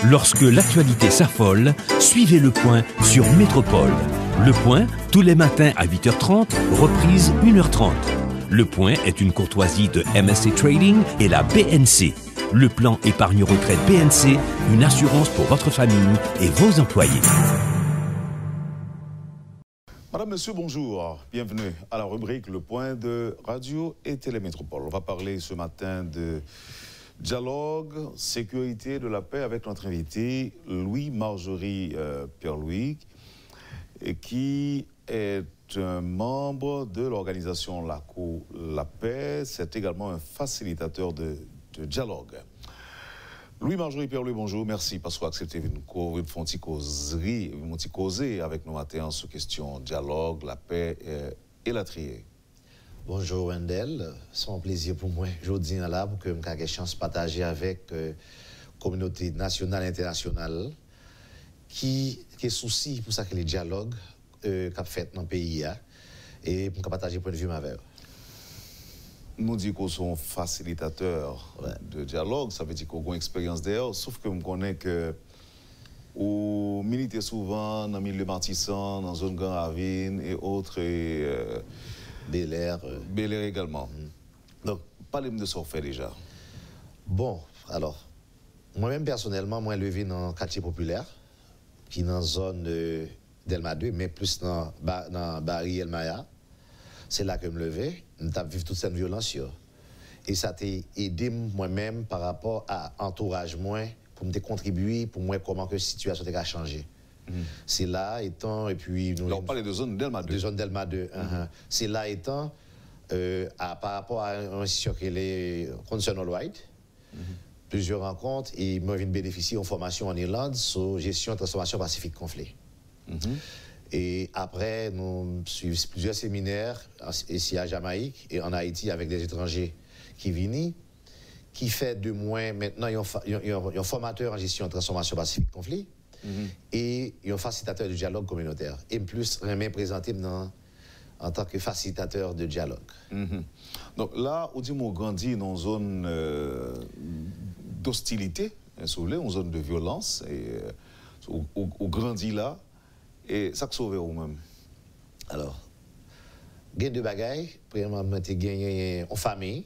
Lorsque l'actualité s'affole, suivez Le Point sur Métropole. Le Point, tous les matins à 8h30, reprise 1h30. Le Point est une courtoisie de MSC Trading et la BNC. Le plan épargne retraite BNC, une assurance pour votre famille et vos employés. Madame, Monsieur, bonjour. Bienvenue à la rubrique Le Point de Radio et Télémétropole. On va parler ce matin de dialogue, sécurité, de la paix avec notre invité Louis-Marjorie Pierre-Louis, qui est un membre de l'organisation LACO La Paix. C'est également un facilitateur de dialogue. Louis-Marjorie Pierre-Louis, bonjour, merci parce que vous acceptez de nous causer avec nous matin sur question dialogue, la paix et la trier. Bonjour Wendell, c'est un plaisir pour moi aujourd'hui là pour que je ait chance de partager avec la communauté nationale et internationale qui est souci pour ça que les dialogues qu'a fait dans le pays et pour partager point de vue avec eux. Nous disons qu'on sont facilitateurs de dialogue, ça veut dire qu'on a une expérience d'ailleurs, sauf que je connais que vous militez souvent dans le milieu martissant, dans la zone Grand Ravine et autres, et Bel Air également. Donc, parlez-moi de ce qu'on fait déjà. Bon, alors, moi-même personnellement, moi je vis dans un quartier populaire, qui est dans la zone de Delma 2, mais plus dans Barry Elmaya. C'est là que je me levais, je vivre toute cette violence. Et ça t'a aidé moi-même par rapport à l'entourage pour me contribuer, pour moi comment que la situation a changé. C'est là étant, et puis... Là, on parle de zone Delma 2. De zone Delma 2. C'est là étant, par rapport à un institution qui est les Concernal White, plusieurs rencontres, et moi, je viens de bénéficier d'une formation en Irlande sur gestion et transformation pacifique conflit. Et après, nous suivons plusieurs séminaires ici à Jamaïque et en Haïti avec des étrangers qui viennent, qui fait de moi maintenant un formateur en gestion et transformation pacifique conflit et un facilitateur de dialogue communautaire. Et plus, je m'ai présenté en tant que facilitateur de dialogue. Donc là, on dit qu'on grandit dans une zone d'hostilité, une zone de violence, et on grandit là. Et ça que sauve vous-même. Alors, il y a deux bagailles. Premièrement, j'ai gagné une famille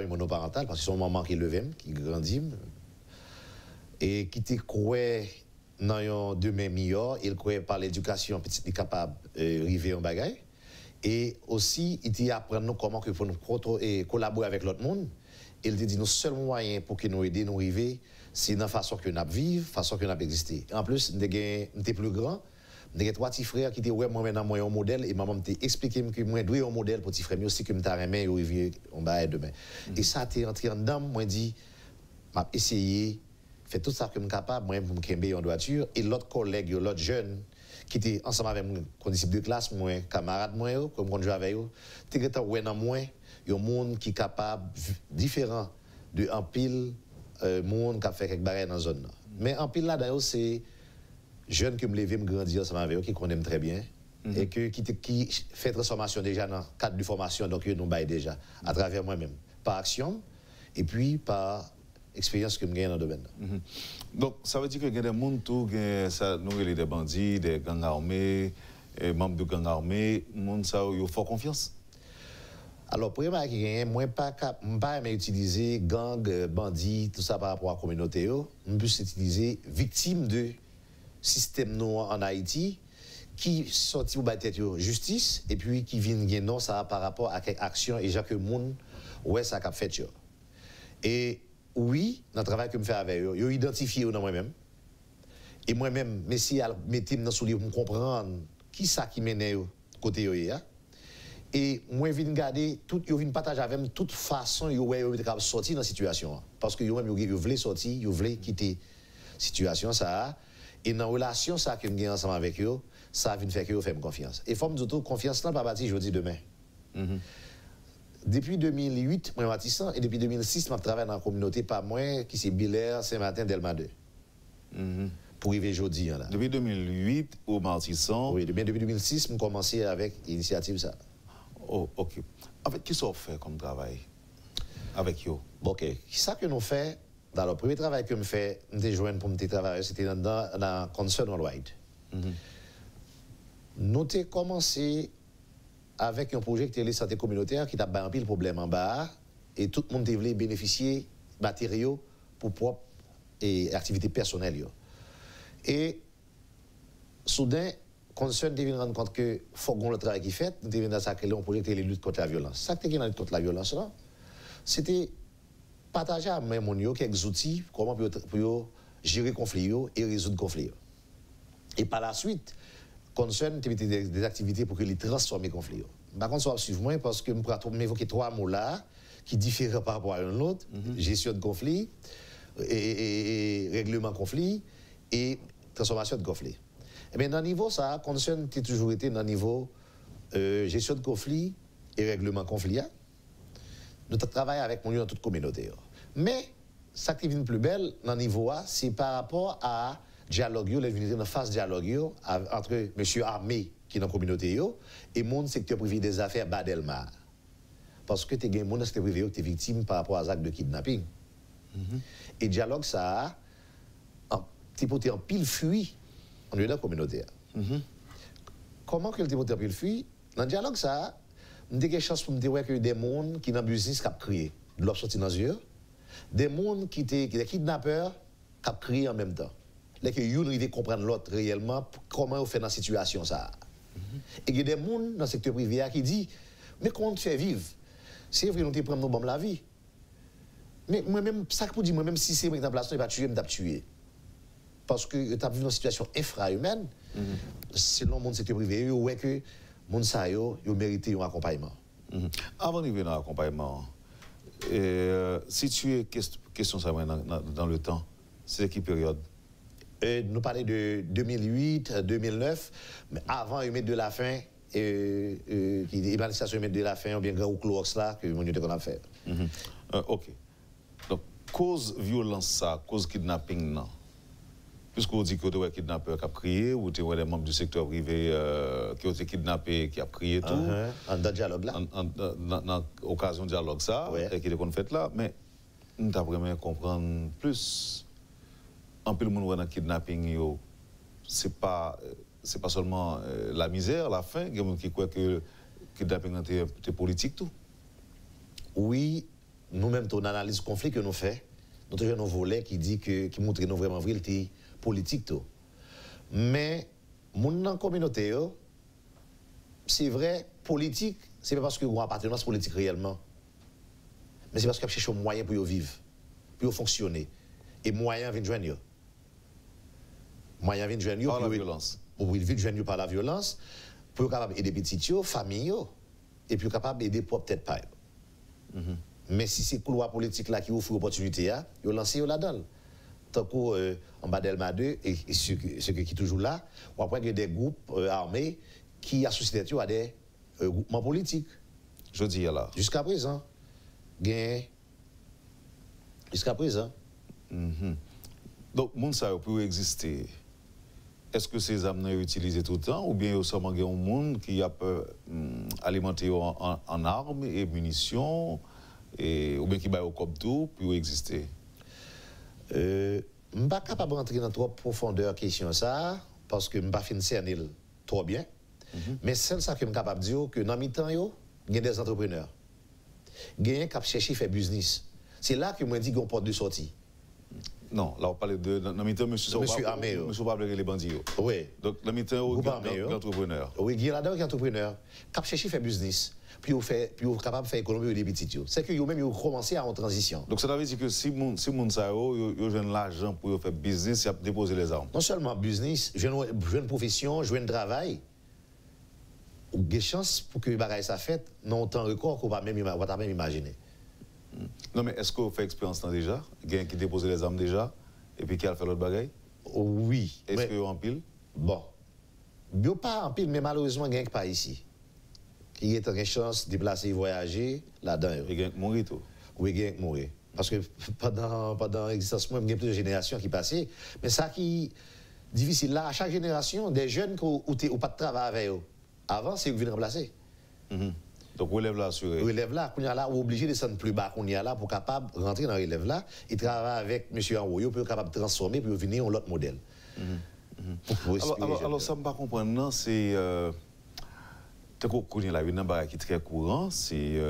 monoparentale, parce que c'est mon maman qui levait, qui grandit. Et qui était croyé dans un demain meilleur, il croyait par l'éducation, petit capable d'arriver en bagaille. Et aussi, il était apprendre comment que pour nous collaborer avec l'autre monde. Il dit, nos seuls moyens pour que nous aider nous arriver, c'est dans la façon que nous vivons, la façon que nous existé. En plus, nous sommes plus grands. J'ai trois petits frères qui étaient moi-même un modèle et maman m'a expliqué que moi je dois un modèle pour petits frères aussi que m'ta remet et arriver on va demain. Et ça t'est entré en dedans, moi dit m'a essayé faire tout ça que je capable moi pour me camber en droiture et l'autre collègue l'autre jeune qui était ensemble avec moi disciple de classe moi camarade moi comme on jouait avec eux t'es que ouais dans moi un monde qui capable différent de en pile monde qui a fait quelques barrières dans la zone. Mais en pile là d'ailleurs c'est jeunes qui me lèvent, me grandir ensemble avec eux, qui connaissent très bien, et qui fait transformation déjà dans le cadre de formation, donc nous baillons déjà, à travers moi-même, par action, et puis par expérience que je gagne dans le domaine. Donc, ça veut dire que y a des gens nous des bandits, des gangs armés, membres de gangs armés, monde ça, ils font confiance. Alors, pour moi, je ne pas utiliser gang, bandits, tout ça par rapport à la communauté, je peux utiliser victime de système noir en Haïti qui sorti pour tête justice et puis qui vient non ça par rapport à quelques actions et que monde ouais ça qu'a fait et oui dans le travail que me fait avec eux yo identifié dans moi-même et moi-même mais si mettez dans sous pour comprendre qui ça qui mène côté yo et moi viens garder tout yo viens partager avec même toute façon yo ouais yo sortir dans situation parce que yo même yo voulait sortir yo voulait quitter situation ça. Et dans la relation ça que nous avons ensemble avec eux, ça vient faire que nous faisons confiance. Et forme de tout, confiance là, pas bâti jeudi demain. Depuis 2008, moi Matissant, et depuis 2006, je travaille dans la communauté, pas moi, qui c'est Belair, Saint-Martin, Delma 2. Pour arriver jeudi. Là. Depuis 2008, au Martissant. Oui, depuis 2006, je commencé avec l'initiative ça. Oh, ok. En fait, qu'est-ce qu'on fait comme travail avec eux? Ok. C'est ça que nous faisons. Alors, le premier travail que je fais, je joint pour me travailler, c'était dans Concern Worldwide. Nous avons commencé avec un projet qui était la santé communautaire qui a un pile problème en bas et tout le monde voulait bénéficier de matériaux pour propre et activités personnelles. Et soudain, Concern devait rendre compte que faut qu'on le travail qui fait, nous devons dans ça créer un projet qui est la lutte contre la violence. Ça qui est la lutte contre la violence là, c'était partager à même mon quelques outils comment pour gérer conflit et résoudre conflit. Et par la suite, Concern des activités pour que les transformer conflit. Par contre, ça va suivre moi parce que je vais m'évoquer trois mots là qui diffèrent par rapport à un autre, gestion de conflit et règlement conflit et transformation de conflit. Et bien, dans le niveau, ça, Concern a toujours été dans le niveau gestion de conflit et règlement conflit. Nous travaillons avec mon dans toute communauté. Mais, ce qui est plus belle dans le niveau A, c'est par rapport à dialogue, la phase dialogue entre M. Armé, qui est dans la communauté, et mon secteur privé des affaires Badelma. Parce que tu as un secteur privé qui est victime par rapport à actes de kidnapping. Et dialogue, ça a un pile fuit en lieu de la communauté. Comment que le type en pile fuit? Dans le dialogue, ça a une chance pour me dire que des gens qui dans le business qui ont créé de l'eau sortie dans les yeux, des gens qui étaient des kidnappeurs qui ont créé en même temps. Là que vous arrivez à comprendre l'autre réellement, comment vous faites dans la situation ça. Et il y a des gens dans le secteur privé qui disent, mais comment on fait vivre? C'est vrai, nous te prenons nos bombes la vie. Mais moi-même, ça pour dire, moi-même si c'est dans place, je vais tuer, je vais tuer. Parce que tu as vécu dans une situation infra-humaine, selon mon secteur privé, ouais que mon ça yo mérite un accompagnement. Avant d'arriver dans l'accompagnement, situer question ça dans le temps, c'est quelle période? Nous parlons de 2008, 2009, mais avant de la fin, l'émancipation de la fin, ou bien grand clox là, que nous avons fait. Ok. Donc, cause violence ça, cause kidnapping, non? Puisqu'on dit que tu as kidnappeur qui a crié, ou tu as des membres du secteur privé qui ont été kidnappés, qui a crié tout. En dialogue là. Dans l'occasion de dialogue ça, et qui est fait là, mais nous avons vraiment comprendre plus. En plus, le monde dans le kidnapping, ce n'est pas seulement la misère, la faim, il y a des gens qui croient que le kidnapping est politique tout. Oui, nous-mêmes, dans l'analyse conflit que nous faisons, nous avons un volet qui dit qui montre que nous vraiment vrai politique tout. Mais dans la communauté, c'est vrai, politique, c'est pas parce que vous avez appartenance politique réellement. Mais c'est parce que vous cherchez un moyen pour vivre, pour fonctionner. Et moyen vient de joindre. Moyen vient de joindre par la violence. Oui, vient de joindre par la violence, pour être capable d'aider les petits, familles, et puis capable d'aider peut-être pas. Mais si c'est le couloir politique là qui offre l'opportunité, ils lancé là-dedans. Tant qu'en Badelma 2, et ceux qui sont toujours là, ou après il y a des groupes armés qui associent à des groupements politiques. Je dis là. Jusqu'à présent. Jusqu'à présent. Donc, monde ça peut exister. Est-ce que ces armes sont utilisées tout le temps ou bien il y a seulement un monde qui a alimenté en armes et munitions ou bien qui va au cop tout pour exister? Je ne suis pas capable d'entrer dans trop profondeur question ça parce que je ne suis pas fin cerner trop bien. Mais c'est ça que je suis capable de dire que dans mes temps, il y a des entrepreneurs. Il y a qui cherchent à faire business. C'est là que je me dis qu'il y a une porte de sortie. Non, là on parle de dans mi-temps monsieur Armé. Monsieur pas les bandits. Oui. Donc dans mi-temps entrepreneur. Oui, il y a là-dedans qui entrepreneur qui cherche à faire business puis capable de faire économie des petits. C'est que eux même ils ont commencé à en transition. Donc ça veut dire que si moun ça yo joine l'argent pour faire business, il a déposer les armes. Non seulement business, jeune profession, jeune travail. Ou des chances pour que bagaille ça fait non temps record qu'on va même imaginer. Non, mais est-ce que vous faites expérience déjà? Quelqu'un qui dépose les armes déjà et puis qui a fait l'autre bagaille? Oui. Est-ce que vous en pile? Bon. Yo pas en pile, mais malheureusement, il n'y a pas ici. Il y a une chance de déplacer, voyager là-dedans. Il y a mourir tout? Oui, il y a mourir. Parce que pendant l'existence, il y a plusieurs générations qui passent. Mais ça qui est difficile là, à chaque génération, des jeunes qui n'ont pas de travail avec eux. Avant, c'est eux qui viennent remplacer. Donc, relève là assuré. Relève là, qu'on y a là, ou obligé de descendre plus bas qu'on y a là pour capable rentrer dans relève là. Il travaille avec M. Anwoyo pour capable de transformer pour venir en l'autre modèle. Alors, ça ne me pas comprendre, non, c'est. Tu connais la une qui est très courant, c'est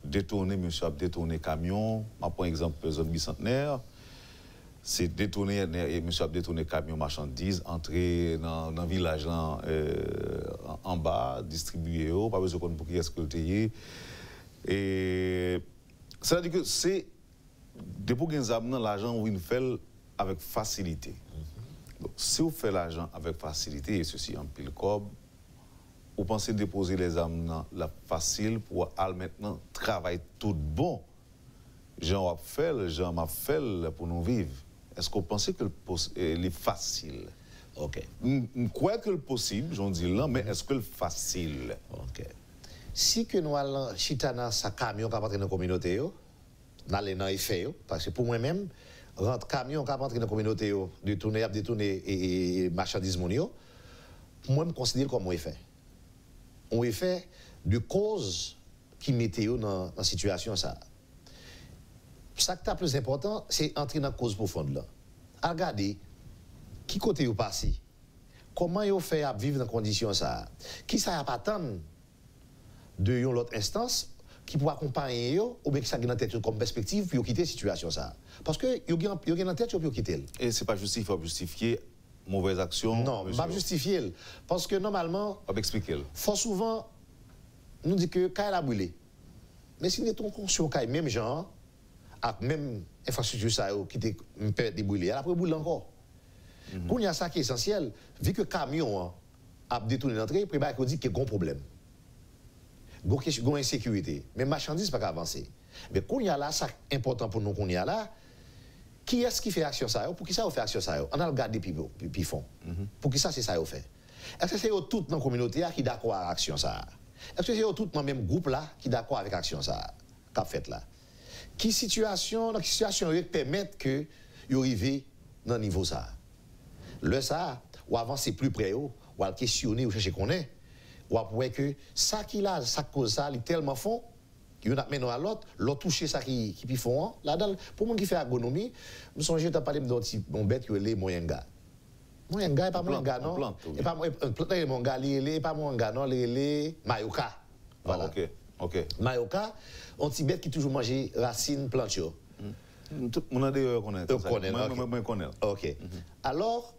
détourner, monsieur a détourné camion. Je prends exemple, zone bicentenaire. C'est détourner, monsieur a détourné camion marchandises, entrer dans le village là, en bas, distribuer, pas besoin de pour qui est-ce que le tailler. Et ça veut dire que c'est, depuis que nous avons l'argent, on le fait avec facilité. Donc, si vous faites l'argent avec facilité, et ceci en pile cob, vous pensez déposer les âmes la facile pour aller maintenant travailler tout bon. Jean a fait, Jean m'a fait pour nous vivre. Est-ce que vous pensez que c'est facile? Ok. Je crois que c'est possible, j'en dis là, mais est-ce que c'est facile? Ok. Si que nous allons chitana sa camion qui va entrer dans la communauté, nous allons dans effet, parce que pour moi-même, rentre camion qui va entrer dans la communauté, détourner et marchandises monio, moi, je me considère comme un effet. Un effet de cause qui mettait dans la situation. Ça qui est plus important, c'est entrer dans la cause profonde là. Regardez, qui côté vous passez, comment vous fait à vivre dans ces conditions ça, qui ça pas attendre de l'autre instance qui pourra accompagner yo ou bien qui ça dans tête comme perspective pour quitter la situation ça. Parce que yo gen en tête pour quitter. Et c'est pas justifier mauvaise action. Non, pas justifier parce que normalement pas expliquer. Faut souvent nous dit que quand elle a brûlé. Mais si nous sommes conscients qu'il même genre avec même infrastructure ça qui était peut être brûlé, elle a brûlé encore. Quand il y a ça qui est essentiel, vu que le camion a détourné l'entrée, il faut dire qu'il y a un problème. Il y a une insécurité. Mais la marchandise ne peut pas avancer. Mais quand il y a là, ça important pour nous qu'on y a là, qui est-ce qui fait action ça? Pour qui ça fait action ça? On a regardé puis font. Pour qui ça c'est ça fait? Est-ce que c'est tout dans la communauté qui est d'accord avec action ça? Est-ce que c'est tout dans le même groupe là qui est d'accord avec action ça qu'a fait là? Qui situation permettent que vous arrivez dans le niveau ça? Le ça, ou avancer plus près, ou à questionner, ou chercher qu'on est, ou à voir que ça qui là, ça cause ça, il est tellement fond, qu'il y en a maintenant à l'autre toucher ça qui font. Là-dedans, pour moi qui fait agronomie, je me songe de parler d'un petit bête qui est les moyenga. Moyenga n'est pas moyenga, non? Et pas moyenga, il n'est pas moyenga, non, les mayoka. Voilà. Ok. Mayoka, un petit bête qui toujours mange racines, plantes. On a des connaît. Ok. Alors,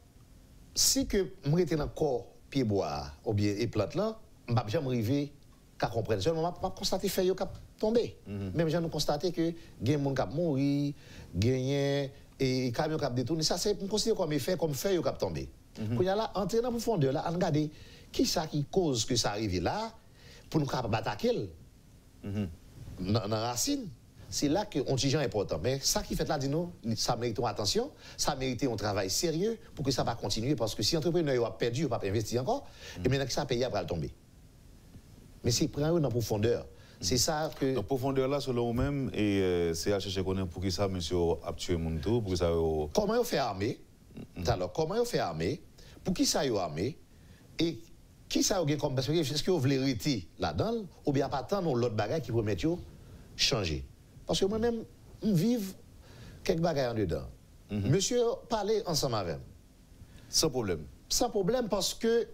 si que moi j'étais dans le corps pied bois ou bien et plante là, je ne vais jamais arriver à comprendre. Seulement, je vais constater que les tomber. Même j'ai constaté que il y a des gens qui mourent, il y a des camions qui détournent. Ça, c'est considéré comme effet, comme feuille qui tomber. Quand il y a là, entrer dans le profondeur, là, regarder qui ça qui cause que ça arrive là, pour nous capables d'attaquer dans la racine. C'est là que petit gens important. Mais ça qui fait là, dis-nous, ça mérite attention, ça mérite un travail sérieux pour que ça va continuer. Parce que si l'entrepreneur a perdu, il ne va pas investir encore, et maintenant que ça a payé, après, il va tomber. Mais c'est prendre dans la profondeur. C'est ça que. Dans la profondeur là, selon vous-même, et c'est à chercher pour qui ça, monsieur, a tué mon tour, pour que ça. Comment il fait armé? Alors, comment il fait armé? Pour qui ça a armé? Et qui ça a comme perspective? Est-ce que vous voulez rester là-dedans, ou bien pas tant l'autre bagage qui permet de changer? Parce que moi-même, je vis quelques bagages en dedans. Monsieur, parlez ensemble avec moi. Sans problème. Sans problème, parce que,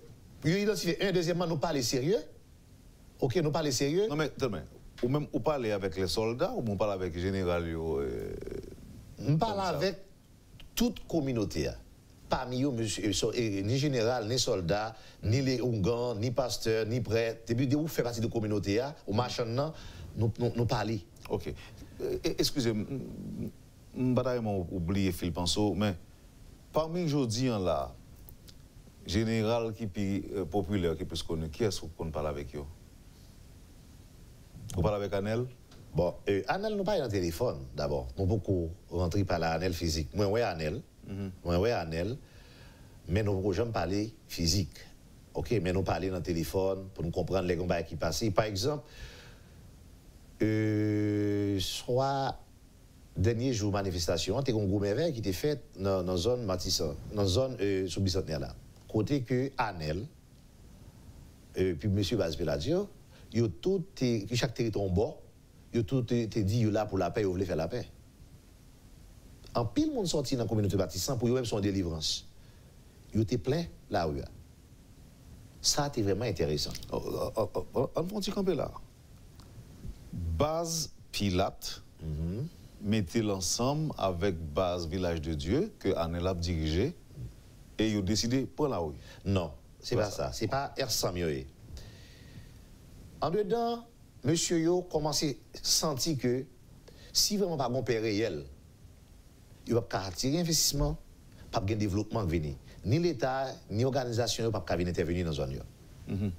un, deuxièmement, nous parlons sérieux. Ok, nous parlons sérieux. Non, mais, ou même, vous parlez avec les soldats, ou vous parlez avec les généraux? Nous parlons avec toute communauté. Parmi eux, ni général, ni soldat, ni les Ougans, ni pasteur, ni prêtre. Depuis que vous faites partie de la communauté, au machin, nous parlons. Ok. Excusez-moi, je vais oublier Phil Panso, mais parmi aujourd'hui là, général qui est populaire, qui peut se connaître, qui est-ce qu'on parle avec eux? Vous parlez avec Anel? Bon, Anel, nous parlons dans le téléphone d'abord. Nous beaucoup rentrer par l'Anel physique. Moi, oui, Anel. Moi, oui, Anel. Mais nous ne pouvons jamais parler physique. Ok, mais nous parlons dans le téléphone pour nous comprendre les combats qui passent. Par exemple, soit dernier jour de manifestation, il y a un gros merveille qui était fait dans la zone Matissan, dans la zone sous-bicentenaire là. Côté que Anel, puis M. Bazbeladio, yo tout chaque territoire en bord, yo tout te dit yo là pour la paix, yo voulez faire la paix. En pile monde sorti dans la communauté bâtissante pour yo même son délivrance. Yo te plein la rue. Ça c'est vraiment intéressant. On va un petit camper là. Base Pilate, mettez l'ensemble avec Base Village de Dieu que Anel a dirigé et ils ont décidé pour la rue. Non, c'est pas ça. C'est pas R100 yoé. En dedans, monsieur yo commencé à sentir que si vraiment pas bon père réel, il va pas attirer investissement, pas de développement venir. Ni l'État, ni l'organisation, pas de venir intervenir dans la zone.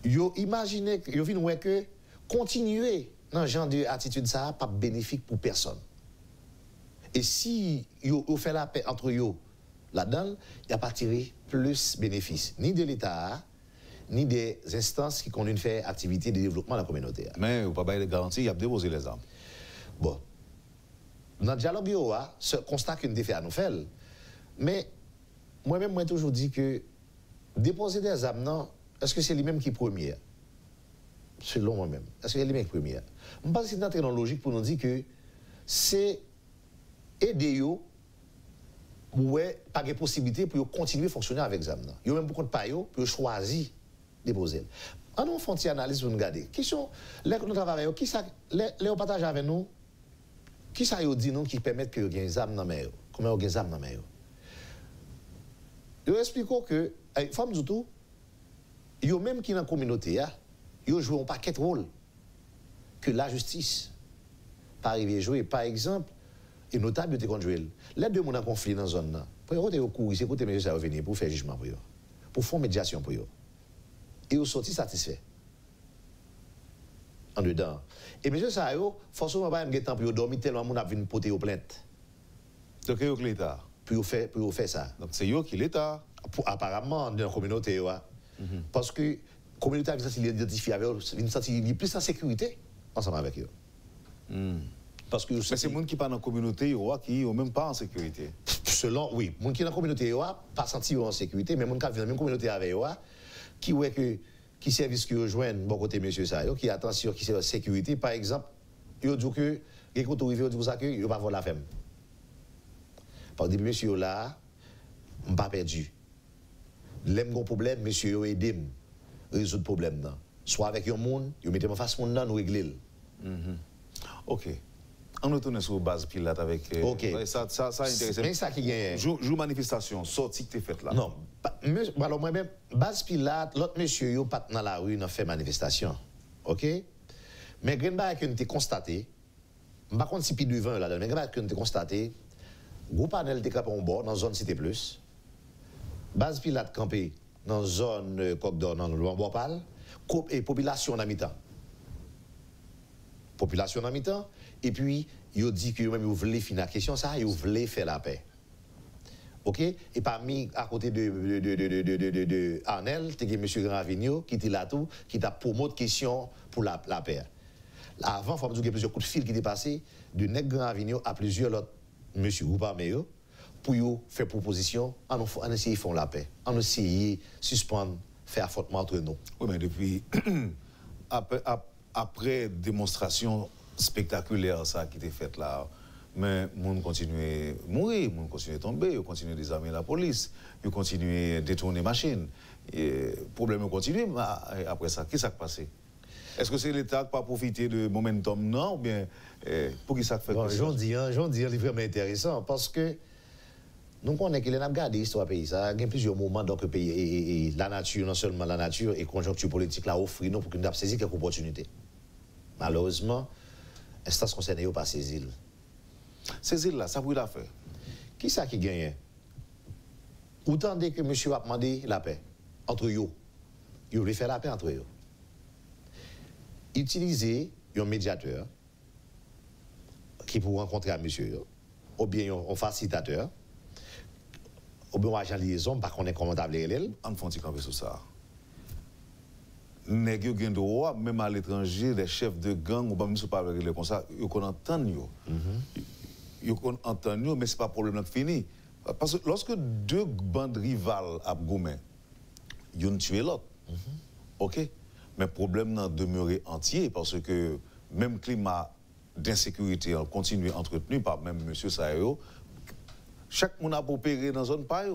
Yo imaginez, yo vinn ouais que continuer dans ce genre d'attitude ça pas bénéfique pour personne. Et si yo fait la paix entre yo là-dedans, il n'y a pas tiré plus bénéfice ni de l'État ni des instances qui continuent de faire activité de développement de la communauté. Mais vous pas de garantie, il y a déposé les armes. Bon. Dans le dialogue, ce constat qu'on a fait à nous faire. Mais moi-même, moi, toujours dit que déposer des armes, est-ce que c'est lui-même qui est premier? Selon moi-même. Est-ce que c'est lui-même qui est premier? Je pense que c'est une entrée dans la logique pour nous dire que c'est aider eux, ouais, pas de possibilité pour continuer à fonctionner avec les armes. Ils ont même beaucoup de paillots pour choisir de déposer. En nous faisons une analyse pour nous regarder. Question, les nous travaillons, qui ça, les partage avec nous, qui ça dit nous qui permet que vous ayez des armes dans la main? Comment vous avez des armes dans la main? Ils expliquent que, femmes du tout, ils même qui dans la communauté, ils jouent un paquet de rôles que la justice pas arrivé à jouer. Par exemple, et notable, ils ont joué. Les deux gens en conflit dans la zone, pour eux, ils ont couru, c'est côté monsieur ça venir pour faire jugement pour eux, pour faire médiation pour eux. Et ils sont sortis satisfaits. En dedans. Et monsieur ça, forcément, pas un temps pour dormir tellement mon a venu porter aux plaintes. Donc, c'est l'État. Pour faire ça. Donc, c'est eux qui l'État. Apparemment, dans la communauté, parce que la communauté a identifié avec eux, il est plus en sécurité ensemble avec eux. Parce que mais c'est les gens qui sont dans la communauté qui sont même pas en sécurité. Selon, oui, les gens qui sont dans la communauté pas senti en sécurité, mais les gens qui vivent dans la même communauté avec eux, qui ouais que qui service qui rejoignent bon côté monsieur ça qui attention qui c'est sécurité par exemple ils disent que les côté arrivé dit ça que il va voir la femme par depuis monsieur là on pas perdu l'aime gon problème monsieur aider résoudre problème là soit avec un monde ils mettez en face monde là nous régler. OK. On retourne sur base Pilate avec ça intéressant. Mais ça qui gagne. Jour manifestation sortie que tu faite là. Non, alors moi-même base Pilate, l'autre monsieur yo pas dans la rue n'a fait manifestation. OK? Mais Greenback que nous constaté, pas contre si puis devant là, mais Greenback que nous constaté, gros panel de cap en bord dans zone Cité Plus. Base Pilate campé dans zone Coq d'Or dans le Bois-Pal, et population en mi-temps. Population en mi-temps. Et puis, ils ont dit que même ils voulaient finir la question, ça, ils voulaient faire la paix. OK? Et parmi, à côté de Arnel, il y a M. Gravigno qui était là tout, qui t'a promoté de question pour la paix. Avant, il faut dire qu'il y a plusieurs coups de fil qui étaient passés de Nec Gravigno à plusieurs autres M. Gouparmeo pour faire proposition, on essayer de faire la paix, on essayer de suspendre, faire affrontement entre nous. Oui, mais depuis, après démonstration spectaculaire ça qui était faite là, mais moun continue à mourir, moun continue à tomber, ils continuent à désarmer la police, ils continuent à détourner machines. Le problème continue, mais après ça, qu'est-ce qui s'est passé? Est-ce que c'est l'État qui n'a pas profité de momentum, non? Ou bien, pour qui ça fait? Bon, j'en dis, c'est vraiment intéressant, parce que nous connaissons que les gardé l'histoire pays, ça il y a plusieurs moments dans le pays, et la nature, non seulement la nature, et conjoncture politique, l'a offert nous pour que nous ayons saisi quelques opportunités. Malheureusement, l'instance concernée n'a pas saisi. Ces îles-là, ça vous l'a fait? Qui ça qui gagne? Autant que monsieur a demandé la paix entre eux. Il voulait faire la paix entre eux. Utiliser un médiateur qui pour rencontrer un monsieur, ou bien un facilitateur, ou bien un agent liaison, par contre, comment t'appeler elle. On fait un petit camp sur ça. Nèg yo gen droit même à l'étranger les chefs de gang ou pas même si pas avec comme ça yo qu'on entend yo yo qu'on entend yo mais c'est pas problème là fini parce que lorsque deux bandes rivales a goumé yon tué l'autre OK Mais le problème n'a demeuré entier parce que même climat d'insécurité continue entretenu par même M. Sayo, chaque monde a opéré dans une zone pas.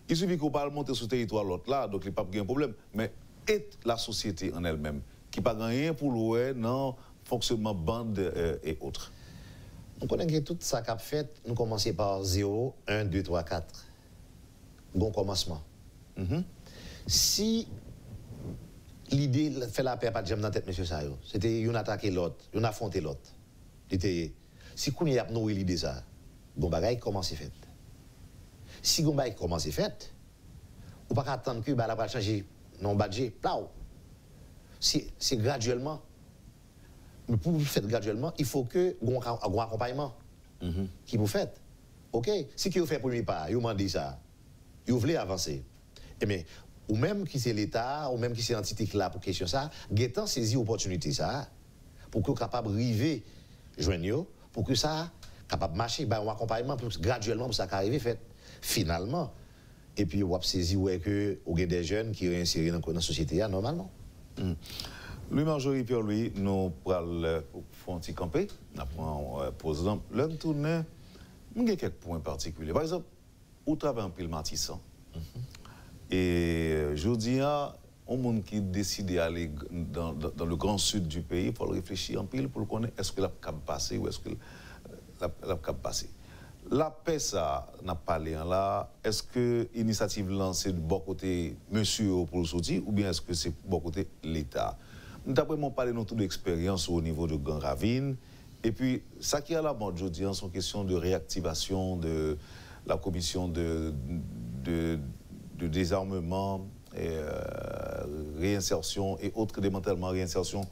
Il suffit qu'on parle monter sur le territoire l'autre là, donc il n'y a pas de problème. Mais et la société en elle-même, qui n'a pas rien pour louer dans le fonctionnement bande et autres. On connaît que tout ça qu'a fait, nous commençons par 0, 1, 2, 3, 4. Bon commencement. Si l'idée de faire la paix pas de dans la tête, M. Sayo, c'était une attaquer l'autre, une affronter l'autre. Si on y a nourri l'idée ça, bon bagay comment c'est fait. Si on bagay comment c'est fait, on pas attendre que la va changer non budget, c'est graduellement. Mais pour vous faire graduellement, il faut que vous ayez un accompagnement qui vous fait. OK? Si vous faites le premier pas, vous demandez ça, vous voulez avancer. Et mais, ou même qui c'est l'État, ou même qui c'est l'entité qui est là pour question ça, vous saisi l'opportunité ça, pour que vous soyez capable d'arriver, joindre, pour que ça capable de marcher, un accompagnement graduellement pour ça arrive fait. Finalement, et puis vous avez saisi que vous avez des jeunes qui sont insérés dans la société normalement. Louis-Marjorie Pierre-Louis, nous allons faire un petit campé. Nous allons poser l'un tourner. Il y a quelques points particuliers. Par exemple, où travaille un pile matissant. Et je dis à un monde qui décide d'aller dans le grand sud du pays, il faut réfléchir en pile pour connaître est-ce que la cap passer ou est-ce que la cap passer. La paix, ça n'a pas parlé là. Est-ce que l'initiative lancée de bon côté monsieur pour le sortir ou bien est-ce que c'est bon côté l'État? D'après moi, parler de toute l'expérience au niveau de Grand Ravine. Et puis, ça qui est à la mode aujourd'hui, c'est une question de réactivation de la commission de désarmement, et, réinsertion et autres démantèlements, réinsertion.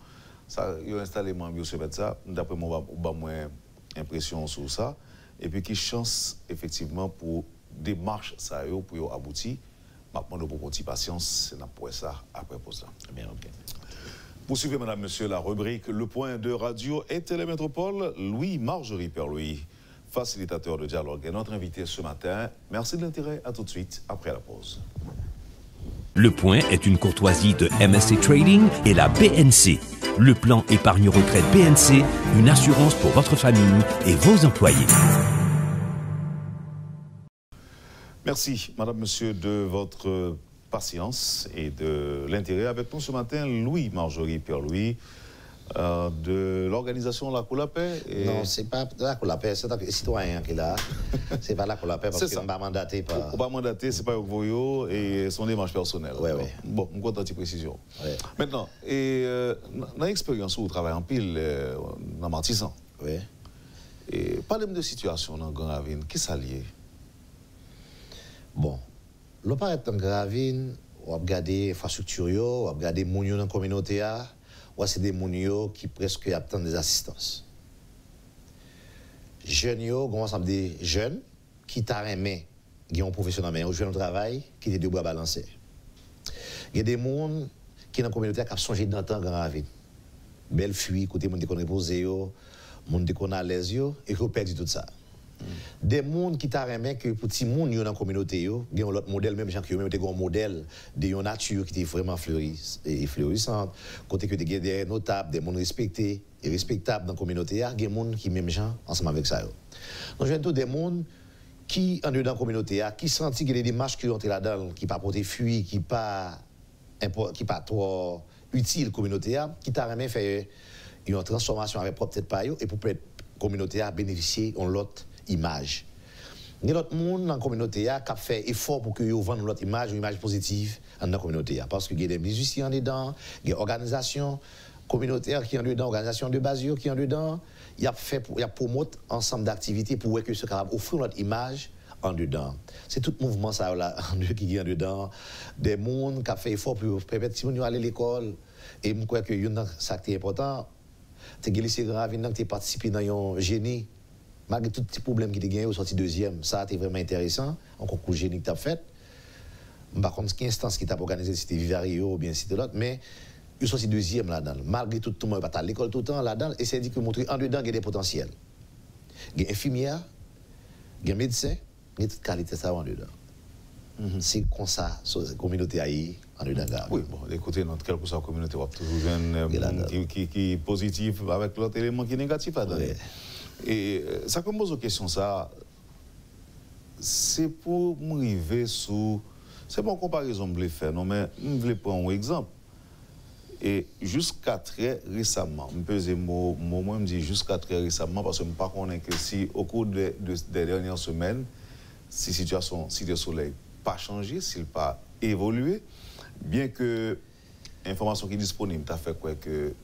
Ça, il a installé mieux sur ça. D'après moi, on a moins impression sur ça. Et puis, qui chance effectivement pour démarche ça pour aboutir. Maintenant, pour une petite patience, c'est pour ça après pour ça. Bien, ok. Poursuivez, madame, monsieur, la rubrique Le Point de Radio et Télémétropole. Louis-Marjorie Pierre-Louis, facilitateur de dialogue, est notre invité ce matin. Merci de l'intérêt. À tout de suite, après la pause. Le Point est une courtoisie de MSC Trading et la BNC. Le plan épargne-retraite BNC, une assurance pour votre famille et vos employés. Merci, madame, monsieur, de votre patience et de l'intérêt. Avec nous ce matin, Louis-Marjorie Pierre-Louis, de l'organisation La Coulapé. Et... Non, c'est pas La Coulapé, c'est un citoyen qui est là. C'est pas La Coulapé parce qu'on va mandater par... On va mandater, c'est pas Voyo et son démarche personnelle. Oui, oui. Bon, on compte une précision. Ouais. Maintenant, et dans l'expérience où vous travaillez en pile, dans Martissan, oui. Et parlez-moi de situation dans Grand Ravine, qui s'allie? Bon, le pas être en Gravine, on va regarder l'infrastructure, on va regarder les gens dans la communauté, ou c'est des gens qui presque attendent des assistances. Jeunes, on ensemble des jeunes qui t'arrêtent, qui ont professionnel, mais qui ont travail, qui ont deux bras balancés. Il y a des gens qui dans la communauté qui ont songé dans le temps Grand Ravine. Belle fuite, côté monde qui ont reposé, monde qui ont à l'aise, et qui ont perdu tout ça. Des gens qui t'arrêtent que pour les gens dans la communauté, ils ont l'autre modèle, même gens qui ont un modèle de nature qui est vraiment florissante. Côté que des notables, des gens respectés et respectables dans la communauté, il y a des gens qui même gens ensemble avec ça. Donc, je tous des gens qui, en dedans de la communauté, qui sentent qu'il y a des démarches qui ont été là-dedans, qui ne pas porter fuite, qui ne pas trop utile à la communauté, qui t'arrêtent faire une transformation avec propre tête par eux et pour que la communauté a bénéficié de l'autre image. Il y a d'autres gens dans la communauté qui ont fait effort pour que vous vendent l'autre image, une image positive dans la communauté. Parce qu'il y a des musiciens dedans, il y a des organisations communautaires qui sont dedans, organisations de base qui sont dedans. Il y a promote ensemble d'activités pour que ce capable offrir notre image en dedans. C'est tout mouvement ça là qui est en dedans. Des gens qui ont fait effort pour permettre si on aller à l'école. Et je crois que ça qui est important, c'est que les Grand Ravine qui participé dans un génie. Malgré tous les problèmes qui ont gagné, au sorti deuxième, ça a été vraiment intéressant. Un concours génie que tu as fait. Par contre, quelle instance qui t'a organisé, c'était Vivario ou bien c'était l'autre, mais il est sorti deuxième là-dedans. Malgré tout, le monde va à l'école tout le temps là-dedans, et c'est dit que montrer en dedans, il y a des potentiels. Il y a infirmière, il y a médecin, il y a toute qualité ça en dedans. C'est comme ça, la communauté aïe en Udanga. Oui, bon, écoutez, notre quelle que soit la communauté, on va toujours un qui est positif avec l'autre élément qui est négatif là-dedans. Et ça me pose une question, ça, c'est pour m'arriver sous. C'est pas une comparaison que je voulais faire, non, mais je voulais prendre un exemple. Et jusqu'à très récemment, je peux dire, moi, je dis jusqu'à très récemment, parce que je ne sais pas que si, au cours des dernières semaines, si la situation Cité Soleil n'a pas changé, s'il n'a pas évolué, bien que l'information qui est disponible, tu as fait quoi que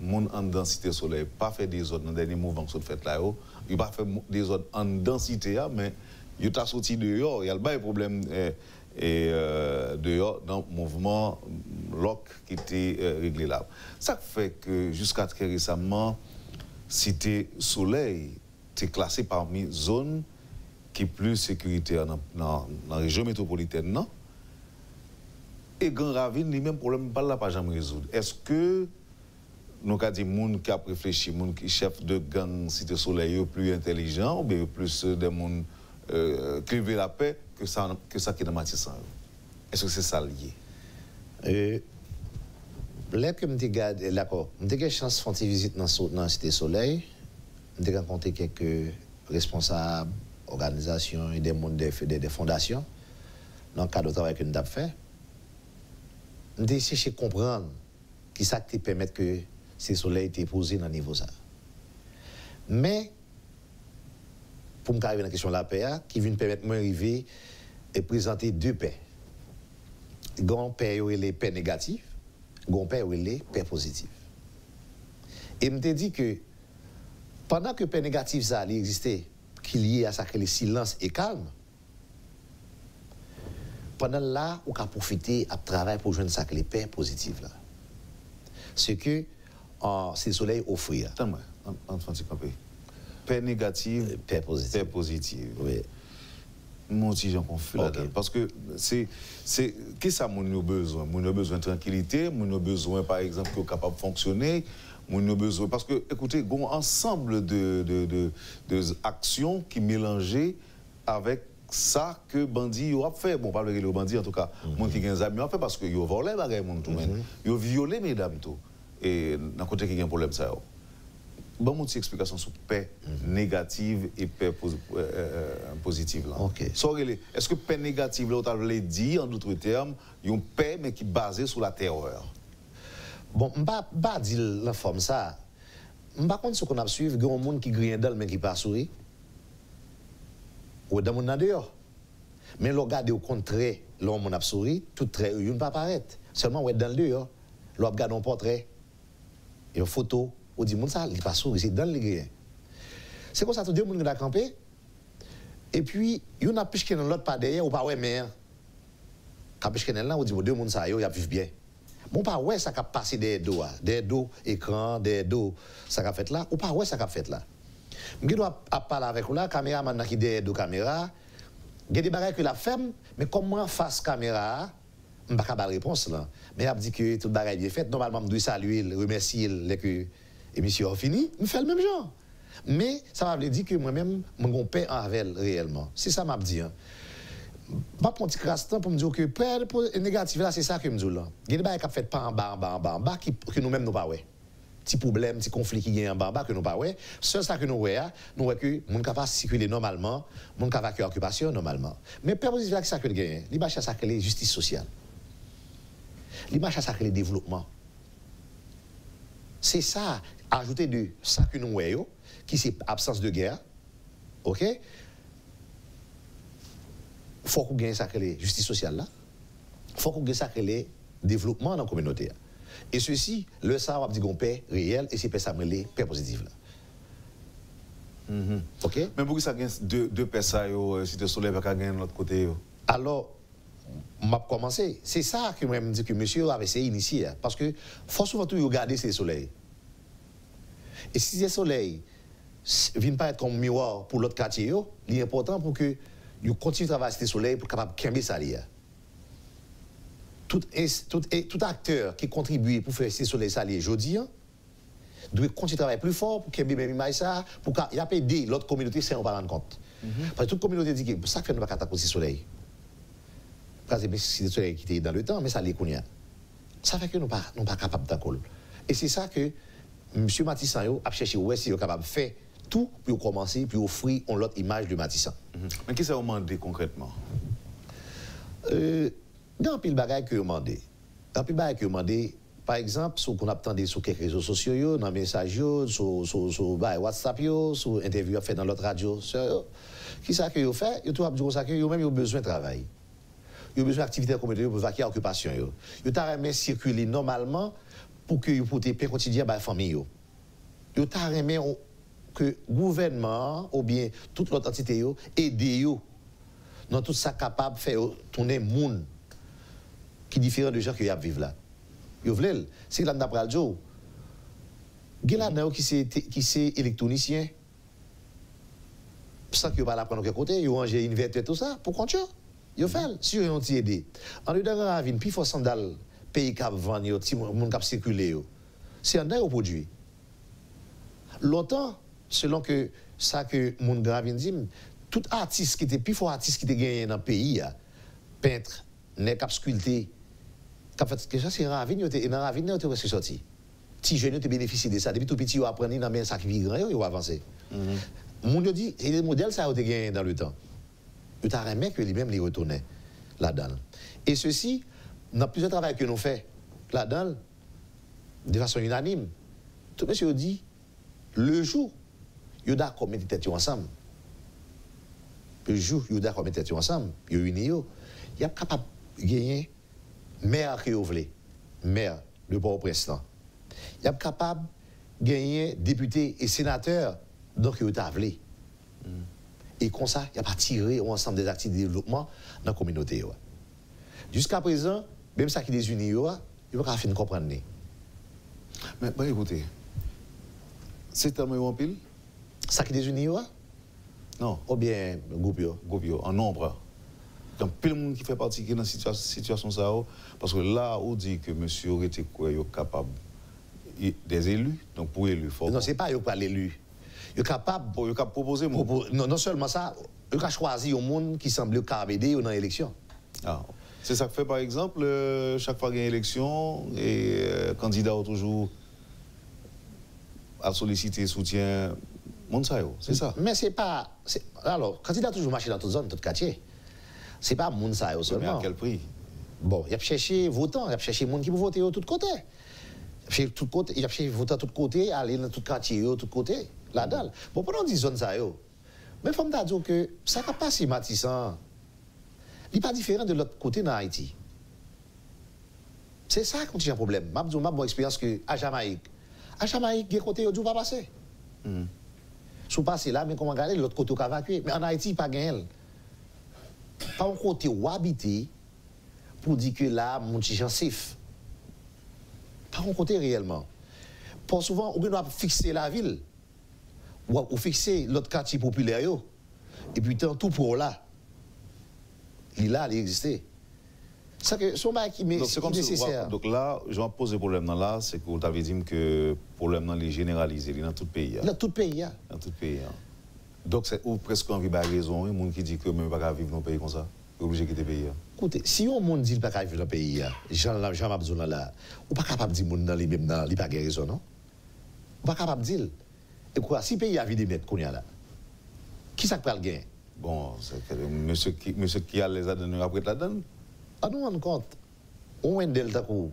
mon en densité Soleil pas fait des autres dans les derniers mouvements qui sont faits là, il n'a pas fait des autres en densité, mais il t'a sorti dehors, il y a le problème. Dehors dans le mouvement LOC qui était réglé là. Ça fait que jusqu'à très récemment, Cité Soleil était classée parmi zones qui sont plus sécuritaires dans la région métropolitaine. Non? Et Grand Ravine, les mêmes problèmes, pas jamais résoudre. Est-ce que nous avons dit que les gens qui ont réfléchi, les gens qui sont chefs de gang Cité Soleil sont plus intelligents ou bien plus des gens qui veulent la paix que ça qui est dans Matisse? Est-ce que c'est ça lié? Là que je regarde, d'accord, je suis chance de faire une visite dans la Cité Soleil, je rencontré quelques responsables, organisations et des fondations dans le cadre du travail que nous avons fait. Je cherché à comprendre qui ça qui permet que Cité Soleil été posé dans le niveau ça. Mais pour me arriver dans la question de la paix, qui vient permettre de m'arriver et présenter deux paix. Grand paix ou les paix négatives, grand paix ou les paix positives. Et je me dit que pendant que paix négative ça existait, qui lié à ça que le silence et calme, pendant là, on a profité à travailler pour joindre ça que les paix positives là. Ce que c'est le soleil offrir. Attends-moi, paix négative, paix positive. Paix positive. Oui. Mon petit Jean confus là-dedans. Parce que c'est qu'est-ce que ça mon besoin? Mon besoin de tranquillité, mon besoin par exemple qu'on capable de fonctionner, mon besoin parce que écoutez, il y a un ensemble de actions qui mélangées avec ça que bandits ont fait. Bon, pas le bandit en tout cas, mon qui gagne amis ont fait parce que ils ont volé bagay mon tout même. Ils ont violé mesdames tout. Et d'un côté qui a un problème ça. Bon, mon petite explication sur paix négative et paix positive. Okay. Est-ce que paix négative, là, vous avez dit, en d'autres termes, il y a une paix, mais qui est basée sur la terreur? Bon, je ne vais pas dire la forme ça. Je ne vais pas contre ce qu'on a suivi, il y a un monde qui grille dans mais qui pas sourire. Ou dans le monde dehors. Mais le regarde au contraire, l'homme a souri, tout trait, il ne pas apparaître. Seulement, dans le dehors, l'homme regarde un portrait, une photo. On dit, ça, il passe c'est dans le grien. C'est comme ça, tout le monde a campé. Et puis, il y en a plus que dans l'autre pas derrière, ou pas ouais, mais. Quand plus que dans là, on dit, deux monde ça, ils vivent bien. Bon, pas ouais, ça a passé des dos, écran, des dos, ça a fait là, ou pas ouais, ça a fait là. Je dois parler avec vous là, caméra, maintenant qui des dos caméra, il y a des bagages que la femme, mais comment face caméra, je ne vais pas réponse là. Mais elle dit que tout le bagage est fait, normalement, je dois saluer, remercier les émission a fini, je fais le même genre. Mais ça m'a dit que moi-même, je suis paix en avec réellement. C'est ça m'a dit. Je vais prendre un petit crasse-temps pour me dire que paix négative, là, c'est ça que je me dis là. Il y a des choses qui fait pas en bas, que nous-mêmes, nous pas ouais. Petit problème, petit conflit qui est en bas, que nous pas ouais. Seul ça que nous voyons, nous voyons que les gens capable circuler normalement, les gens capable faire occupation normalement. Mais paix positive, c'est ça que nous gagnons. Les marches à ça que les justice sociale. Les marches à ça que les développement. C'est ça, ajouter de ça que nous voyons, qui c'est absence de guerre, ok? Il faut qu'on gagne ça que les justice sociale là. Il faut qu'on gagne ça que les développement dans la communauté. Et ceci, le ça va dire qu'on paix réel et c'est paix ça les paix positive là. Ok? Mais pourquoi ça gagne deux paix ça si tu soleil va gagner de l'autre côté? Alors, m'a commencé. C'est ça que moi me dit que monsieur avait essayé d'initier. Parce que faut souvent tout regarder ces soleils. Et si ces soleils ne viennent pas être comme miroir pour l'autre quartier, il est important pour que vous continuez à travailler ces soleils pour capable de ça. Tout acteur qui contribue pour faire ces soleils saliers aujourd'hui doit continuer à travailler plus fort pour qu'il y ait même ça, pour qu'il y ait l'autre communauté sans en rendre compte. Parce que toute communauté dit que ça fait ne pas attaquer ces soleils. Parce que c'est soleil qui était dans le temps, mais ça les connaît. Ça fait que nous pas capables d'accoler. Et c'est ça que M. Matissan a cherché où est-ce qu'il est capable de faire tout pour commencer, pour offrir une autre image de Matissan. Mais qu'est-ce que vous demandez concrètement? Dans pile bagaille que vous demandez. Dans pile bagaille que vous demandez, par exemple, ce qu'on a attendu sur quelques réseaux sociaux, dans les messages, sur WhatsApp, sur interview fait dans l'autre radio, qui ça que vous fait? Vous avez dit que vous même besoin de travail. Vous avez besoin d'activités communautaires pour vaquer à l'occupation. Vous avez circuler normalement pour que vous puissiez payer quotidien à la famille. Vous avez que le gouvernement ou bien toute l'autre entité aide dans tout ça capable de faire tourner le monde qui est différent de gens qui vivent là. Vous voulez, c'est là d'après le jour. Il y a des gens qui sont électroniciens. Sans qu'ils ne pas prendre de côté, ils ont rangé une vertu et tout ça, pour continuer. Ils font, si ils ont aidé. En lieu de ravine, puis il faut sandal, pays qui vendent, si le monde qui circule, c'est un au produit. Longtemps, selon que ça que mon gravine dit, tout artiste qui était plus fort artiste qui était gagné dans le pays, peintre, nez cap sculpté, cap fait que ça c'est ravine, et dans ravine il était sorti. Si jeune te bénéficie de ça, depuis tout petit, ils apprennent dans un sac qui grand, ils vont avancer. Mon dit, c'est des modèles ça a été gagné dans le temps. Il t'a remis que lui-même les retournait là-dedans. Et ceci, dans plusieurs travaux que nous faisons là-dedans, de façon unanime, tout le monde dit, le jour, ils sont d'accord mettre tête ensemble. Le jour, ils sont d'accord mettre tête ensemble, ils sont unis, ils sont capables de gagner maire que vous voulez, maire de Port-au-Prince. Ils sont capables de gagner député et sénateur, donc ils sont voulu. Et comme ça, il n'y a pas tiré ensemble des activités de développement dans la communauté. Jusqu'à présent, même ça qui les unit, il n'y a pas de comprendre. Mais écoutez, c'est tellement en pile? Ça qui les unit, non. Ou bien groupe, en nombre. Donc, pile de monde qui fait partie dans cette situation, ça, parce que là, on dit que monsieur aurait été capable des élus, donc pour élu. Non, ce n'est pas pas l'élu. Il est capable de proposer. Non seulement ça, il a choisi un monde qui semble aider dans l'élection. C'est ça que fait, par exemple, chaque fois qu'il y a une élection, et le candidat a toujours à solliciter soutien. C'est ça. Mais c'est pas. Alors, candidat a toujours marché dans toute zone, tout quartier. C'est pas Mounsayo seulement. Mais à quel prix? Bon, il a cherché votant, il a cherché monde qui peut voter de tous côtés. Il a cherché votant de tous côtés, aller dans tout quartier, de tous côtés. Là-dedans. Bon, pendant 10 zones, ça y est. Mais il faut me dire que ça n'a pas si Matissan. Il n'est pas différent de l'autre côté dans Haïti. C'est ça qui est un problème. Je dis mon expérience que à Jamaïque, il y a côté où il ne pas passer. Si vous passez là, mais comment regarder l'autre côté où il évacuer. Mais en Haïti, il n'y a pas gagné. Pas un côté où habiter pour dire que là, mon petit gens safe. Pas un côté réellement. Pour souvent, on doit fixer la ville. Ou fixer l'autre quartier populaire, et puis tout pour là. Il existe. C'est que son bail qui est nécessaire. Donc là, je vais poser le problème là, c'est que vous avez dit que le problème est généralisé dans tout le pays. Dans tout le pays. Dans tout le pays. Donc c'est presque envie de raison, il y a des gens qui disent que même pas vivre dans un pays comme ça. Il est obligé de quitter le pays. Écoutez, si on monde dit qu'il ne peut pas vivre dans le pays, Jean Mabzouna là, on n'est pas capable de dire que les gens n'ont pas raison, non? On n'est pas capable de dire. Et quoi, si le pays a vidé net qu'on y a là, qui ça peut le gagner? Bon, c'est monsieur qui a les adonnes après la donne. Ah, nous on compte. On Wendel d'accord.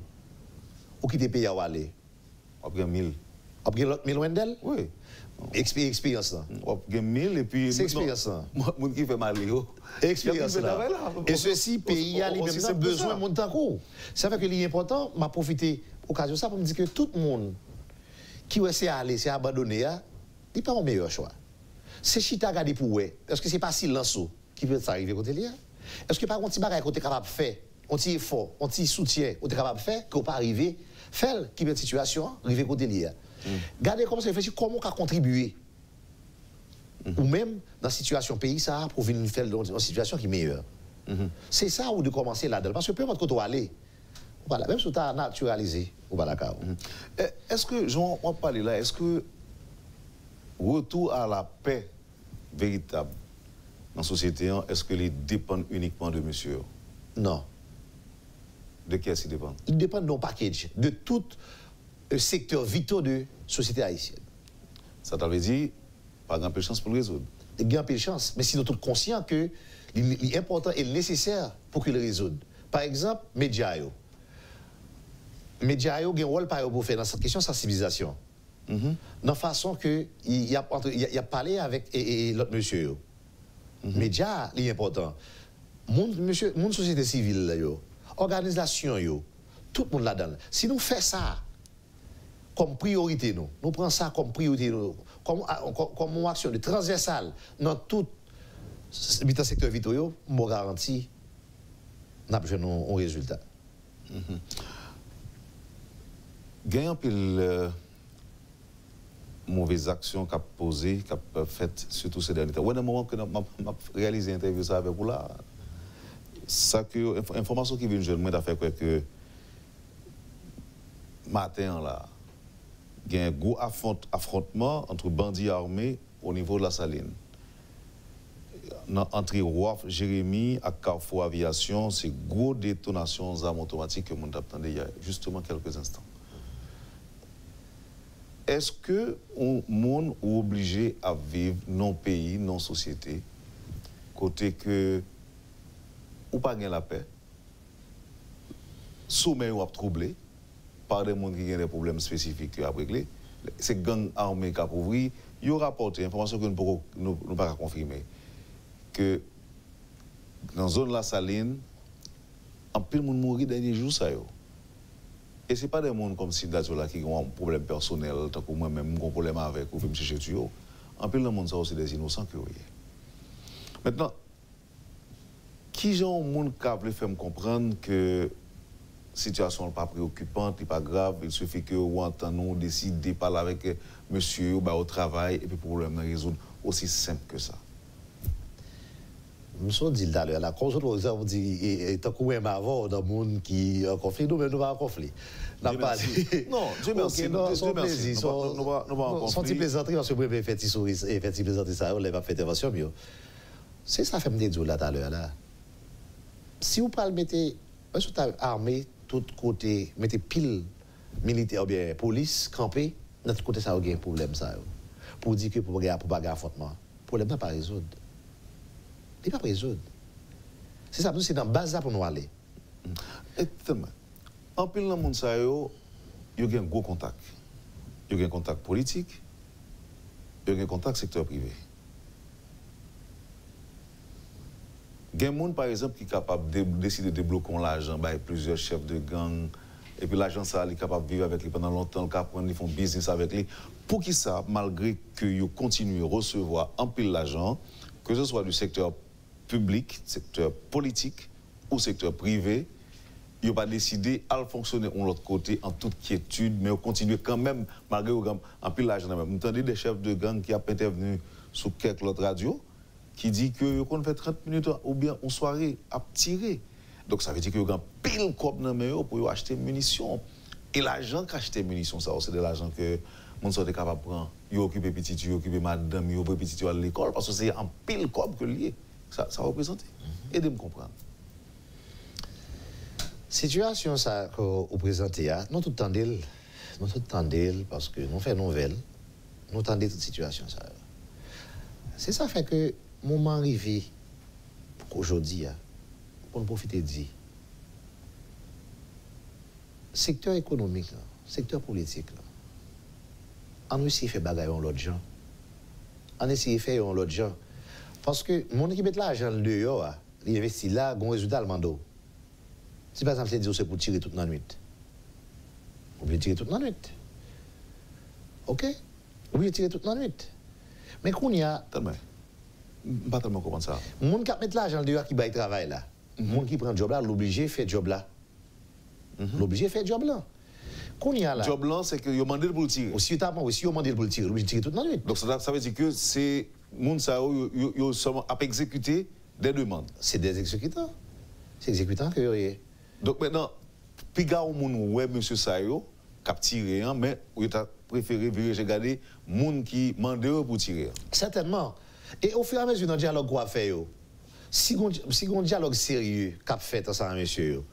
Ou qui te paye à aller? Après 1000. Après l'autre 1000 Wendel? Oui. Expérience là. Après 1000 et puis. C'est expérience là. Moi qui fait mal, expérience là. Et ceci, pays a lui-même besoin de mon temps. Ça fait que l'important, m'a profité occasion ça pour me dire que tout le monde qui essaie d'aller, c'est abandonné, il n'est pas un meilleur choix. C'est chita garder pour eux. Est-ce que ce n'est pas silence qui peut s'arriver côté là? Est-ce que par contre, si bagay qu'on est capable de faire, on petit effort, on petit soutien, on est capable de faire, qu'on pas arriver, faire qui peut être situation, arriver côté là. Gardez comment ça réfléchir, comment on peut contribuer. Ou même dans la situation pays, ça, pour venir faire une situation qui est meilleure. C'est ça où de commencer là-dedans. Parce que peu importe quand on va aller, voilà, même si tu as naturalisé, on va là-dedans. Est-ce que, Jean, on va parler là, est-ce que retour à la paix véritable dans la société, est-ce que les dépend uniquement de monsieur? Non. De qui est-ce qu'il dépend? Il dépend de nos packages, de tout secteur vital de la société haïtienne. Ça t'avait dit, pas grand peu de chance pour le résoudre. Il y a un peu de chance, mais si nous sommes conscients que l'important et le nécessaire pour qu'il le résolde. Par exemple, médias. Médias ont un rôle pour faire dans cette question de sensibilisation. Dans la façon que il a parlé avec l'autre monsieur. Médias, c'est important. Mon société civile, organisation, tout le monde là-dedans. Si nous faisons ça comme priorité, nous prenons ça comme priorité, comme une action de transversale dans tout le secteur vital, je garantis nous avons un résultat. Il y a un peu mauvaises actions qu'a posées, qu'a faites surtout ces derniers temps. Ouais, dans le moment que j'ai réalisé l'interview avec vous là, ça que information qui vient jeune, moi d'affaire que matin là, il y a un gros affrontement entre bandits armés au niveau de la Saline. Entre Roif, Jérémy et Carrefour Aviation, c'est gros détonations d'armes automatiques que nous attendons il y a justement quelques instants. Est-ce que le monde est obligé à vivre non pays, non société, côté que ou pas gagner la paix, sommet ou troublé par des gens qui ont des problèmes spécifiques à régler, ces gangs armés qui ont ouvert, ils ont rapporté information que nous ne pouvons pas confirmer que dans la zone de la Saline, un peu de monde mourit dernier jour ça yo. Et ce n'est pas des gens comme si là qui ont un problème personnel, tant que moi-même j'ai un problème avec ou me chercher tuer. Un peu de monde ça aussi des innocents que oui. Maintenant, qui gens monde qui veut faire me comprendre que la situation n'est pas préoccupante, n'est pas grave, il suffit que vous entendez, décide de parler avec monsieur au travail et puis le problème est résoudre aussi simple que ça. Je me dit tout à l'heure, la cause de l'exemple dit, tant que même avant, dans le monde qui a un conflit, nous, mais nous pas en conflit. Non, Dieu merci. Non, son plaisir. Son petit plaisanterie, parce que je vais faire petit plaisanterie, ça, on va faire intervention mieux. C'est ça, fait me dire là tout à l'heure, là. Si vous parlez, mettez, armé, tout côté, mettez pile militaire ou bien police, campé, de tout côté, ça a un problème, ça. Pour dire que pour pas affrontement, le problème n'est pas résoudre. Il n'est pas résoudre. C'est ça, c'est dans le bazar pour nous aller. Exactement. En pile dans le monde, il y a un gros contact. Il y a un contact politique, il y a un contact secteur privé. Il y a un monde, par exemple, qui est capable de décider de débloquer l'argent, plusieurs chefs de gang, et puis l'agent ça est capable de vivre avec lui pendant longtemps, ils font business avec lui. Pour qui ça, malgré qu'ils continuent à recevoir en pile l'argent, que ce soit du secteur public, secteur politique ou secteur privé, ils n'ont pas décidé à fonctionner de l'autre côté en toute quiétude, mais ils continuent quand même, malgré en pile l'argent. Vous entendez des chefs de gang qui ont intervenu sur quelques autres radios, qui dit que qu'on fait 30 minutes ou bien une soirée à tirer. Donc ça veut dire que vous avez pile cop dans les pour acheter munitions. Et l'argent qu'acheter des munitions, ça c'est de l'argent que mon sont capable de prendre. Ils occupent petit, ils occupent madame, ils occupent petit à l'école parce que c'est un pile cop que lié. Ça représente. Aidez-moi à comprendre. Situation ça que vous présentez, nous tout tendez, parce que nous faisons nouvelle, nous tendez toute situation ça. C'est ça fait que moment arrivé aujourd'hui pour nous profiter de vie. Secteur économique, secteur politique, on essaie de faire bagaille en l'autre gens. On essaie de faire en l'autre gens. Parce que mon équipe met l'argent dehors, il investit là, il y a un résultat le mando. Si par exemple, c'est pour tirer toute la nuit. Vous pouvez tirer toute la nuit. OK? Vous pouvez tirer toute la nuit. Mais qu'on y a. Pas tellement comment ça. Le monde qui met l'argent dehors qui va y travailler là. Le monde qui prend le job là, l'obligé fait job là. L'obligé fait job là. Qu'on y a là. Job là, c'est que vous demandez pour le tirer. Aussi, vous demandez pour le tirer, l'obligé de tirer toute la nuit. Donc ça veut dire que c'est. Moun ça a exécuté des demandes. C'est des exécutants. C'est exécutants que vous avez. Donc maintenant, piga ou moun ouais monsieur Sayo cap tirer mais ou t'a préféré regarder moun qui mandé pour tirer. Certainement. Et au fur et à mesure dans le dialogue qu'on a fait Si on dialogue sérieux qu'a fait ensemble monsieur,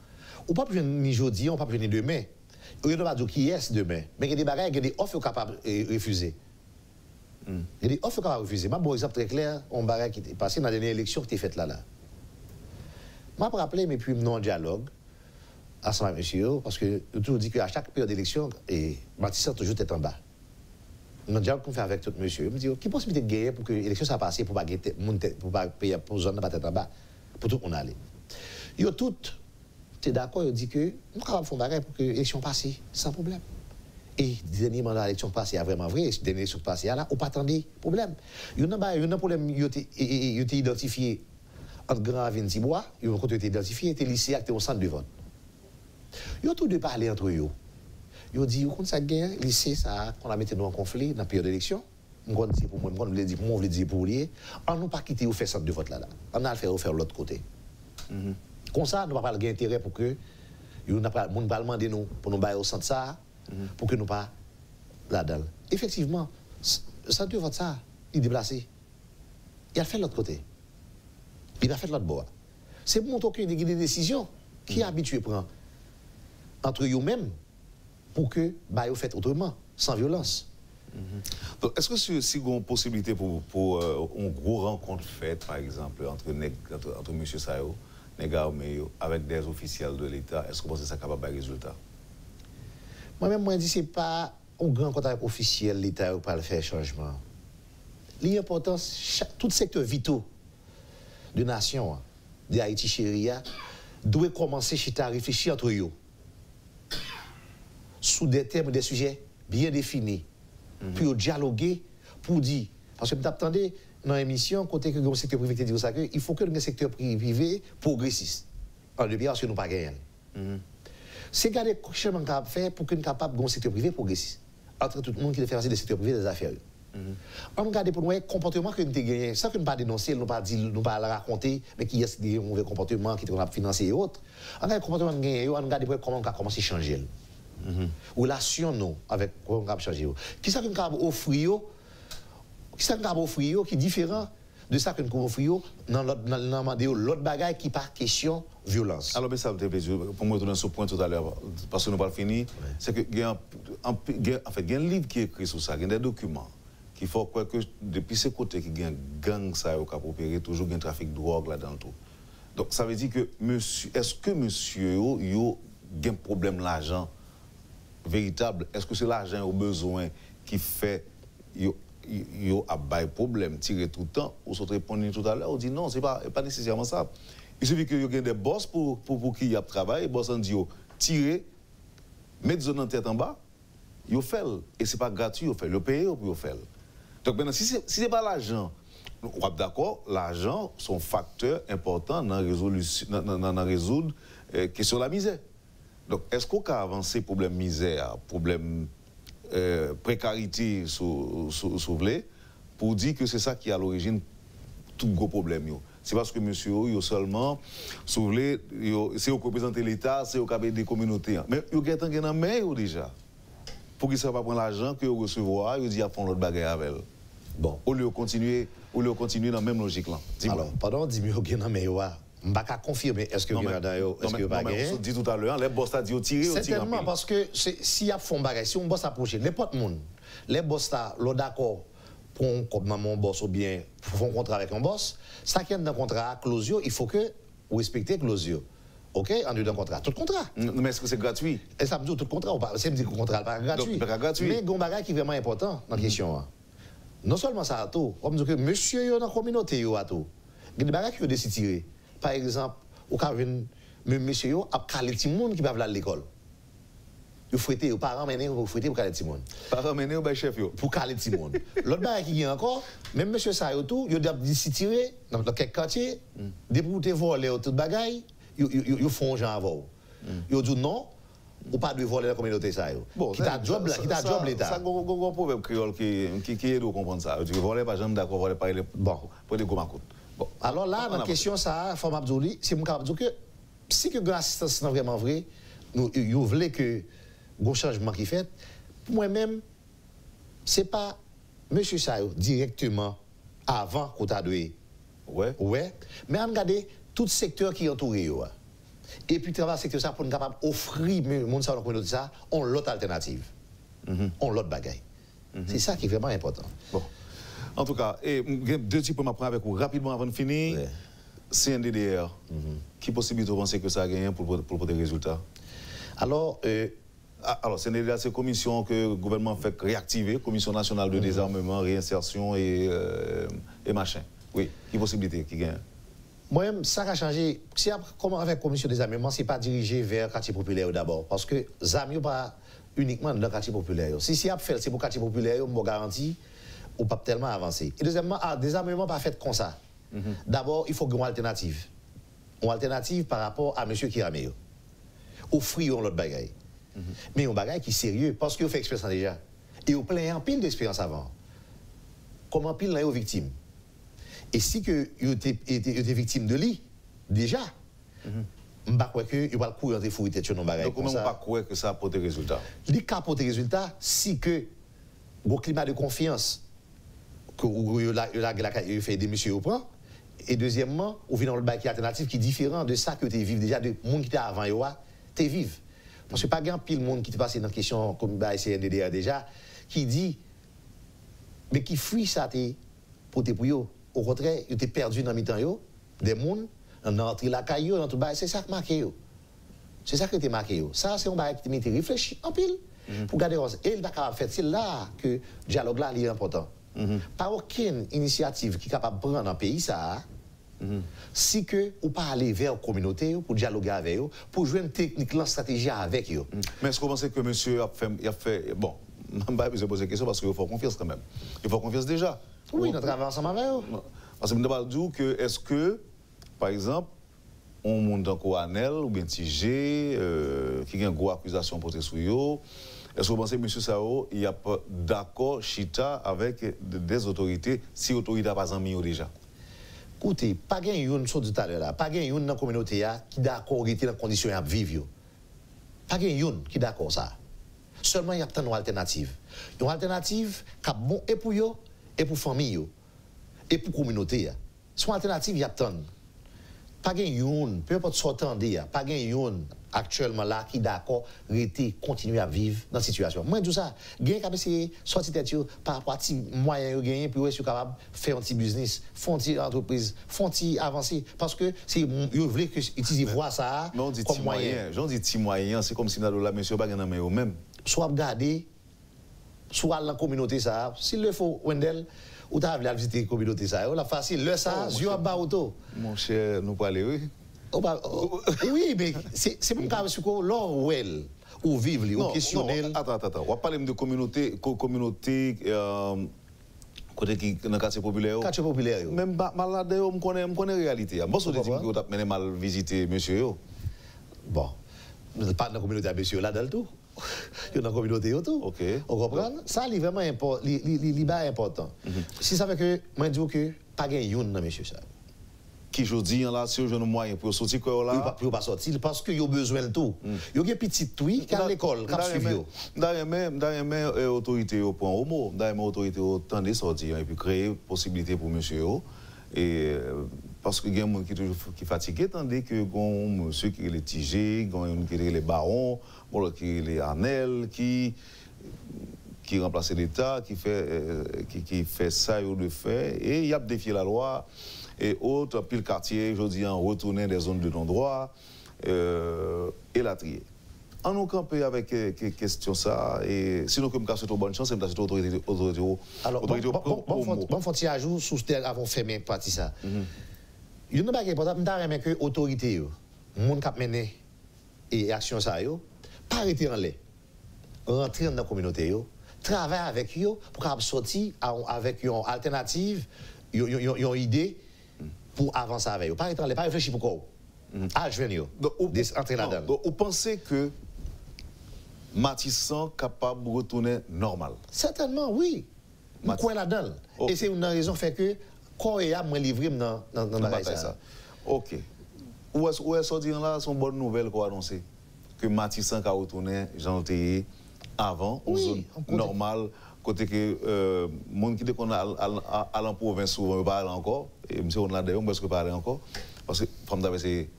ou pas plus ni aujourd'hui, on pas plus ni demain. On ne peut pas dire qui est demain, mais il y a des bagages, il y a des offres capables de refuser. Il y a des offres capables de refuser. Bon exemple très clair, on bagage qui est passé dans la dernière élection qui était faite là. Je me rappelle, mais puis non dialogue ensemble avec monsieur, parce que je toujours dit qu'à chaque période d'élection, Baptiste toujours tête en bas. Nous dialogue qu'on fait avec tout monsieur. Je me dis, quelle possibilité de gagner pour que l'élection soit passée, pour pas payer pour zone pas tête en bas, pour tout on aller. Yo tout, tu es d'accord, il dit que nous avons fait un bagage pour que l'élection passe sans problème. Et le dernier mandat d'élection passé a vraiment vrai, le dernier élection passé là, on pas attendre problème. Il y a un problème, il a été identifié entre Grand Ravine et Tibois, il a été identifié, il a lycée acté au centre de vote. Ils ont tous deux parlé entre eux. Ils ont dit, vous ça gagne, lycée, ça, qu'on a mis nous en conflit dans la période d'élection. On dit pour moi, on veut dire pour moi, on veut dire pour lui. On n'a pas quitté au fait centre de vote là. On a le faire l'autre côté. Comme ça, nous n'avons pas d'intérêt pour que nous n'avons pas demander nous pour nous bailler au centre ça, pour que nous pas là-dedans. Effectivement, le centre de vote ça, il est déplacé. Il a fait l'autre côté. Il a fait l'autre bord. C'est pour montrer qu'il y a des décisions qui est habitué à prendre entre eux-mêmes pour que bailler fait autrement, sans violence. Donc, est-ce que si il y a une possibilité pour une grosse rencontre faite, par exemple, entre M. Sayo, avec des officiels de l'État, est-ce que vous pensez que ça capable de résultat? Moi-même, je dis que ce n'est pas un grand contact officiel de l'État pour le faire changement. L'important, tout secteur vitaux de nation, de Haïti chérie, doit commencer à réfléchir entre eux sous des termes, des sujets bien définis, puis dialoguer pour dire, parce que vous attendez dans l'émission, côté que le secteur privé te dit ça, il faut que le secteur privé progressiste, en deux parce que nous ne pas gagner. C'est garder le chemin qu'on a fait pour que nous capable de secteur privé progressiste, entre tout le monde qui fait des secteurs privés des affaires. On regarde pour nous le comportement que nous avons gagné, sans que nous ne pas dénoncer, nous ne pas dire, nous pas raconter, mais qui est des mauvais comportements qui ont financé et autres. On regarde le comportement que nous avons gagné, on regarde comment on a commencé à changer. Relation nous avec comment on a changé. Qui ça que nous avons offert, qui est différent de ça que nous avons offert dans l'autre bagaille qui pas question violence. Alors, mais ça me fait plaisir. Pour me retourner sur ce point tout à l'heure, parce que nous n'avons pas fini, c'est que il y a un livre qui est écrit sur ça, il y a des documents qui font quoi que depuis ce côté qui y a un gang ça qui a opéré, toujours il y a un trafic de drogue là-dedans tout. Donc ça veut dire que monsieur, est-ce que monsieur a un problème l'argent véritable? Est-ce que c'est l'argent au besoin qui fait yo a un problème tirer tout le temps ou se répondre tout à l'heure? On dit non, c'est pas nécessairement ça. Il suffit que y ait des boss pour qui y a travail, les boss ont dit tirer, mettre zone en tête en bas, ils fait et c'est pas gratuit, ils fait le payer ou ils fait. Donc maintenant si c'est pas l'argent, on est d'accord, l'argent c'est un facteur important dans résoudre question de la misère. Donc est-ce qu'on peut avancer problème misère, problème précarité pour dire que c'est ça qui est à l'origine de tout gros problème. C'est parce que monsieur, seulement, c'est au représenter l'État, c'est au cabine des communautés. Mais il y a un main déjà. Pour qu'ils ne soient pas prendre l'argent que vous recevoir, ils disent à fond l'autre bagarre avec elle. Bon. Au lieu de continuer dans la même logique là. Alors, pendant 10 minutes, il y a un main. Je ne peux pas confirmer est-ce que vous avez pas gagné. On dit tout à l'heure, les boss a dit au tirer. Certainement, parce que s'il y a fond bagage, si on boss approche, n'importe monde, les boss là, d'accord pour un boss ou bien pour faire un contrat avec un boss, ça qui est dans le contrat, closure, il faut que vous respectez closure. OK, en dehors d'un contrat. Tout contrat. Mais est-ce que c'est gratuit? Et ça me dit tout contrat, c'est me dit que le contrat n'est pas gratuit. Donc, pas gratuit. Mais il y a un bagage qui est vraiment important dans la question. Non seulement ça, tout, on me dit que monsieur dans la communauté, il y a des bagages qui ont décidé de tirer. Par exemple, au cas où monsieur a calé les gens qui peuvent aller à l'école. Vous fouettez, vos parents menez, vous fouettez pour caler les gens. Parents menez ou chef yo? Pour caler les gens. L'autre bagage qui est encore, même monsieur Sayo tout, il a décidé de tirer dans quelques quartiers, depuis que vous volez tout bagage, ils font genre avant. Ils disent non, ou pas de voler la communauté Sayo. Bon, qui t'a job l'État. Ça, un problème créole qui aide à comprendre ça. Tu voler pas jamais d'accord, voler pas bon, pour des gros macoutes. Bon, alors là, la question, ça, Forme Abdouli, c'est mon cas que si que l'assistance est vraiment vrai, nous voulons que le changement qui fait, pour moi-même, ce n'est pas M. Sayo directement avant qu'on t'a donné Ouais. Ouais. Mais on regarde tout secteur qui entoure yo. Et puis travailler secteur ça pour nous capable offrir monde ça dans communauté ça, on l'autre alternative. On l'autre bagaille. C'est ça qui est vraiment important. Bon. En tout cas, et deux types pour m'apprendre avec vous rapidement avant de finir. Ouais. CNDDR, qui possibilité de penser que ça a gagné pour des résultats? Alors, CNDDR, c'est une commission que le gouvernement fait réactiver, Commission nationale de désarmement, réinsertion et machin. Oui, qui possibilité qui gagne? Moi-même, ça a changé. Si comment avec la commission des armements, ce n'est pas dirigé vers le quartier populaire d'abord. Parce que les armes pas uniquement dans le quartier populaire. Si c'est pour le quartier populaire, je vous garantis, on ne peut pas tellement avancer. Et deuxièmement, des armements pas fait comme ça. D'abord, il faut une alternative. Une alternative par rapport à M. Kirameo. Offrir l'autre bagaille. Mais un bagaille qui est sérieux parce qu'il fait expérience déjà. Et il plein en pile d'expérience avant. Comment pile là est victime. Et si que il était victime de lui déjà, je ne crois pas que il va courir des fouilles sur nos bagages. Donc comment on pas croire que ça apporte des résultats? Il cas apporter des résultats si que le climat de confiance que il fait des messieurs au prend. Et deuxièmement, on vit dans le bail qui est alternatif qui est différent de ça que tu vives déjà, de monde qui était avant, tu vives. Parce que pas grand pile monde qui te passe dans la question comme CNDDR déjà, qui dit, mais qui fuit ça pour tes pouilles. Au contraire, tu es perdu dans le mi-temps, des mondes, dans l'entrée la caillou, dans tout le bail, c'est ça qui marqué. C'est ça qui est marqué. Ça, c'est un bail qui te réfléchi en pile pour garder. Et il va capable faire, c'est là que le dialogue là est important. Pas aucune initiative qui est capable de prendre dans le pays, ça, si que ou pas aller vers la communauté pour dialoguer avec eux, pour jouer une technique, une stratégie avec eux. Mais est-ce que vous pensez que monsieur a fait bon, je ne vais pas poser la question parce qu'il faut confiance quand même. Il faut confiance déjà. Oui, nous travaillons ensemble avec eux. Parce que je ne vais pas dire que est-ce que, par exemple, on monte en Anel ou bien Tigé, qui a une grosse accusation portée sur eux, est-ce que vous pensez que M. Sao, il n'y a pas d'accord, chita, avec des autorités, si l'autorité n'a pas en mis déjà? Écoutez, pas de yon sur tout à l'heure là, pas de yon dans la communauté qui d'accord rester dans les conditions à vivre. Pas de yon qui d'accord ça. Seulement il y a une alternative. Une alternative qui est bon et pour eux et pour famille et pour communauté. Son alternative il y a une. Pas de yon, peu importe sortant d'elle, pas de yon actuellement là qui d'accord rester continuer à vivre dans la situation. Moi tout ça, gain capable essayer sortir tête par rapport à ti moyen yo gagner pour être capable faire un petit business, faire une petite entreprise, faire un petit avancer parce que c'est yo voulez que utiliser voir ça comme moyen. J'en dis petit moyen, c'est comme si dans la monsieur pas gagne mais eux même. Soit regarder soit la communauté ça, s'il le faut Wendell ou t'as voulu visiter la communauté ça, la facile le ça, yo ba auto. Mon cher, nous parler oui. Oui, mais c'est pour me dire que l'on ou vivre, ou questionner. Attends. On va parler de communauté côté qui dans le quartier populaire. Quartier populaire. Même malade, on connaît la réalité. Moi, je dis que vous avez mal visité monsieur. Bon, pas dans la communauté à monsieur là, dans le tout. Il y a dans la communauté tout. Ok. On comprend? Ça, c'est vraiment important. Si ça fait que, moi, je dis que pas de yon dans monsieur ça. Qui je dis là, si je ne moyen pour sortir quoi là. Pour pas sortir parce que y a besoin de tout. Y a des petites trucs qui à l'école, qui suivent. D'ailleurs, autorité au point au mot, d'ailleurs autorité au temps de sortir et puis créer possibilité pour monsieur et parce que y a des gens qui fatigué tandis que monsieur qui est les tigés, qui est les barons, qui est les Anel qui remplace l'État, qui fait ça ou de fait et il y a défié la loi. Et autres, puis le quartier, je dis, en retourner des zones de non-droit et la trier. En nous camper avec question ça, et sinon, comme c'est une bonne chance, c'est une autorité. Alors, bon, faut-il ajouter sous ce terre avant de fermer partie ça. Il y a une chose importante, je que l'autorité, le monde qui a mené et action ça, pas arrêter en l'air, rentrer dans la communauté, travailler avec eux pour sortir avec une alternative, une idée. Pour avancer avec eux. Pas réfléchir pourquoi. Joindre entrer là-dedans. Vous pensez que Matissan est capable de retourner normal? Certainement, oui. Vous croyez là-dedans. Et c'est une raison fait que quand il y a moins livré dans la bataille ça. OK. Où est-ce que là, c'est une bonne nouvelle qu'on annoncer que Matissan a retourné, j'en ai avant, une zone normale côté que monde qui qu'on a à la province souvent parle encore et monsieur on l'a d'ailleurs parce que parler encore parce que comme d'avait c'est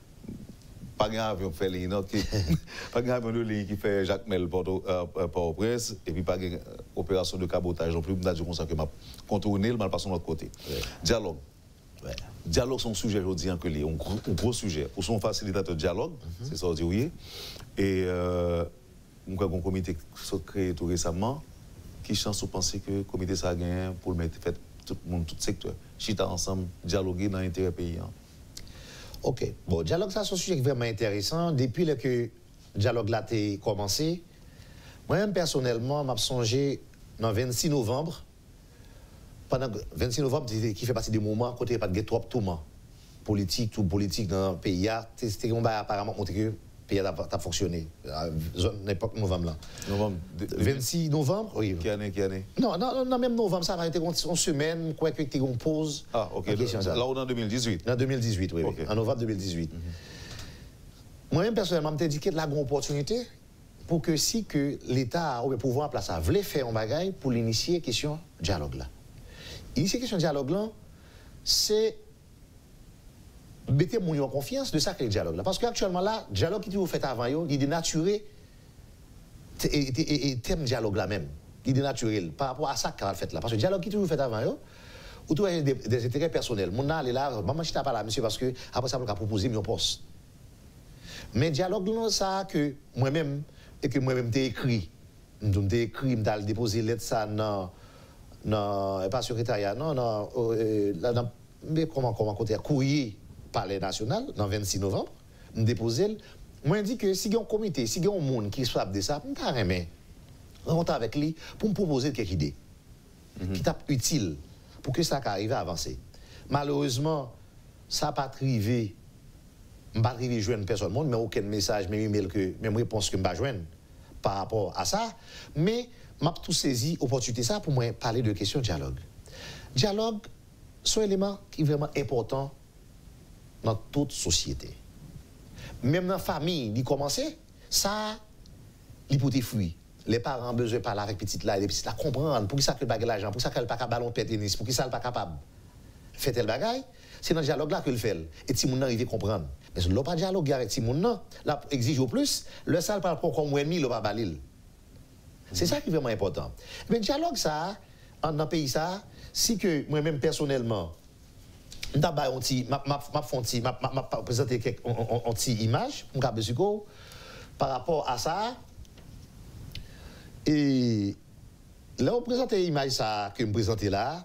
pas un avion fait ligne qui pas un avion de ligne qui fait Jacques Mel Port-au-Prince et puis pas une opération de cabotage non plus on a dit comme ça que m'a contourner mal passer de l'autre côté. Dialogue. Dialogue son sujet aujourd'hui que est un gros sujet pour son facilitateur de dialogue, c'est ça dit oui. Et nous avons un comité créé tout récemment. Qui chance de penser que le comité ça a gagné pour mettre fait tout le monde, tout secteur, chita ensemble, dialoguer dans l'intérêt pays. Ok, bon, dialogue ça c'est un sujet vraiment intéressant. Depuis que le dialogue là a commencé, moi-même personnellement, m'a songé dans 26 novembre, pendant 26 novembre qui fait partie des moments côté pas de trop tourment politique, tout politique dans le pays, c'était apparemment montré que pays a fonctionné. Zone l'époque novembre là. Novembre 26 novembre, oui. Quelle année? Non, même novembre, ça a été une semaine, quoi que tu as pause. Ah, ok. Là, on est en 2018. En 2018, oui. Okay. En novembre 2018. Moi-même, personnellement, je me dit qu'il y a de la grande opportunité pour que si que l'État ou le pouvoir en place voulait faire un bagage pour l'initier la question dialogue là. Initier la question dialogue là, c'est mettez mon en confiance de ça que le dialogue là. Parce qu'actuellement là, le dialogue qui vous fait avant, il est dénaturé et thème dialogue là même. Il est dénaturé par rapport à ça qu'elle a fait là. Parce que le dialogue qui vous fait avant, ou tout des intérêts personnels. Mon là, maman, je t'ai pas là, monsieur, parce que après ça, on a proposé mon poste. Mais dialogue là, ça que moi-même, et que moi-même t'ai écrit, m'ai déposé lettre ça pas secrétariat, mais comment côté courrier Palais national, dans le 26 novembre, je déposé. Moi, je dis que si il y a un comité, si il y a un monde qui soit de ça, je ne vais pas rencontrer avec lui pour me proposer quelques idées qui sont utiles pour que ça arrive à avancer. Malheureusement, ça n'a pas arrivé. Je n'ai pas arrivé à joindre personne, mais aucun message, même email, même réponse que je ne vais pas joindre par rapport à ça. Mais je n'ai tout saisi l'opportunité ça pour moi parler de question de dialogue. Dialogue, c'est un élément qui est vraiment important dans toute société. Même dans la famille, il commence, ça, il peut être fruit. Les parents ont besoin de parler avec petite là, et les petites là comprendre pour qui ça que le bagage l'argent, pour ça qu'elle pas capable ballon de tennis, pour qui ça elle pas capable faire tel bagage, c'est dans le dialogue là que le fait. Et si mon arrive comprendre. Mais si l'on pas dialogue avec si mon là exige au plus, le sale parle pour comme ennemi, le pas balil. C'est ça qui est vraiment important. Mais le dialogue ça dans le pays ça, si que moi-même personnellement d'abord, m'a présenté quelques images, par rapport à ça. Et là, on présente l'image que je présente là.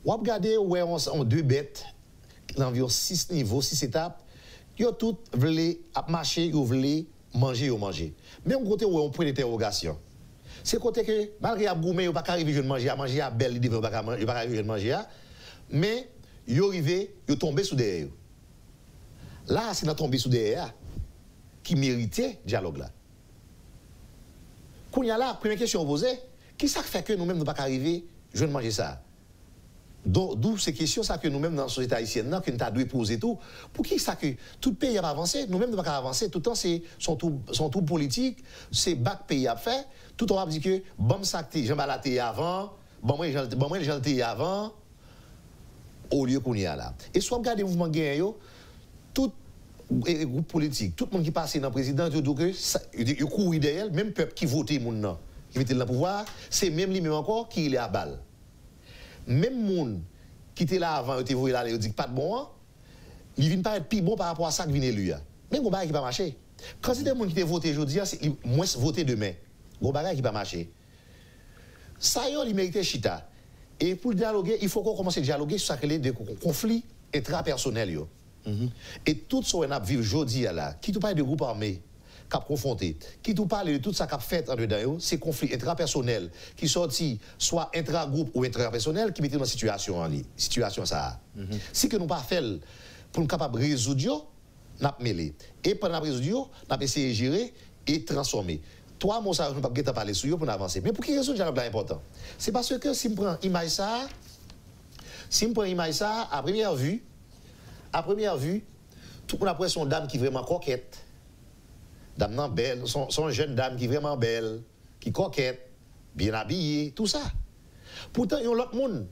On regarde où on deux bêtes, d'environ 6 niveaux, 6 étapes. Ils ont toutes voulu marcher, ils voulu manger. Mais on côté où on point d'interrogation. C'est côté que, malgré à gourmet, ils ne peuvent pas arriver à manger à belle, ils ne peuvent pas arriver à manger. Mais yo arrivé, yo tombé sous derrière. Là, c'est dans tombé sous derrière qui méritait dialogue là. Quand il y a là, première question posée, qui ça fait que nous-mêmes ne pas arriver, je ne manger ça. D'où ces questions ça que nous-mêmes dans la société haïtienne que nous avons poser tout. Pour qui ça que tout pays a avancé, nous-mêmes ne pas avancer, tout le temps c'est son tout politique, c'est bac pays a fait, tout on a dit que bon ça Jean Balaté avant, bon moi Jean avant. Au lieu qu'on y a là. Et soit regarder le mouvement gagnant, tout groupe politique, tout le monde qui passe dans le président, il court derrière, même peuple qui vote, qui met le pouvoir, c'est même lui-même encore qui est à balle. Même monde qui était là avant, il était là, il dit pas de bon, il vient pas être plus bon par rapport à ça qui vient lui. Même le bagage qui va marcher. Quand c'est des gens qui étaient voté aujourd'hui, c'est moins voté demain. Le bagage qui va marcher. Ça y est, il mérite chita. Et pour dialoguer, il faut qu'on commence à dialoguer sur des conflits intrapersonnels. Et tout ce qu'on a vécu aujourd'hui, qui tout parle de groupes armés, qui a confronté, qui tout parle de tout ça qui a fait en dedans, ces conflits intrapersonnels qui sortent soit intra-groupe ou intrapersonnels qui mettent dans la situation ça. Si que nous pas fait pour nous capables de résoudre, nous avons mêlé. Et pendant la résoudre, nous avons essayé de gérer et transformer. Toi, mon ça, je ne peux pas parler sur eux pour avancer. Mais pour qui raison dialogue est important? C'est parce que si je prends image ça, à première vue, tout le monde a son dame qui est vraiment coquette. Dame non belle, son jeune dame qui est vraiment belle, qui coquette. bien habillé, tout ça. Pourtant, il y a l'autre monde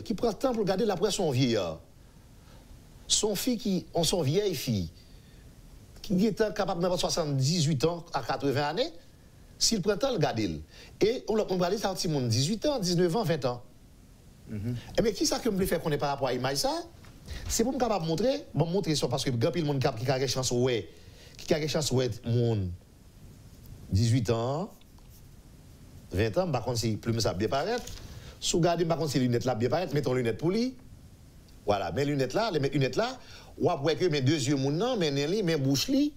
qui prend le temps pour garder après son vieillard. Son vieille fille, qui est capable d'avoir 78 ans à 80 années, s'il prend le temps, le garder. Et on va aller, ça petit monde, 18 ans, 19 ans, 20 ans. Et bien, qui ça que je veux faire qu'on est par rapport à l'image ça? C'est pour me capable montrer, montrer ça parce que grand pile monde qui a chance ouais, qui a chance ouais monde 18 ans, 20 ans, par contre si plume ça bien paraître, sous garder par contre ces lunettes là bien paraître, mettons lunettes pour lui. Voilà, mes lunettes là, ou après que mes deux yeux mon non, mes nez mes bouche li.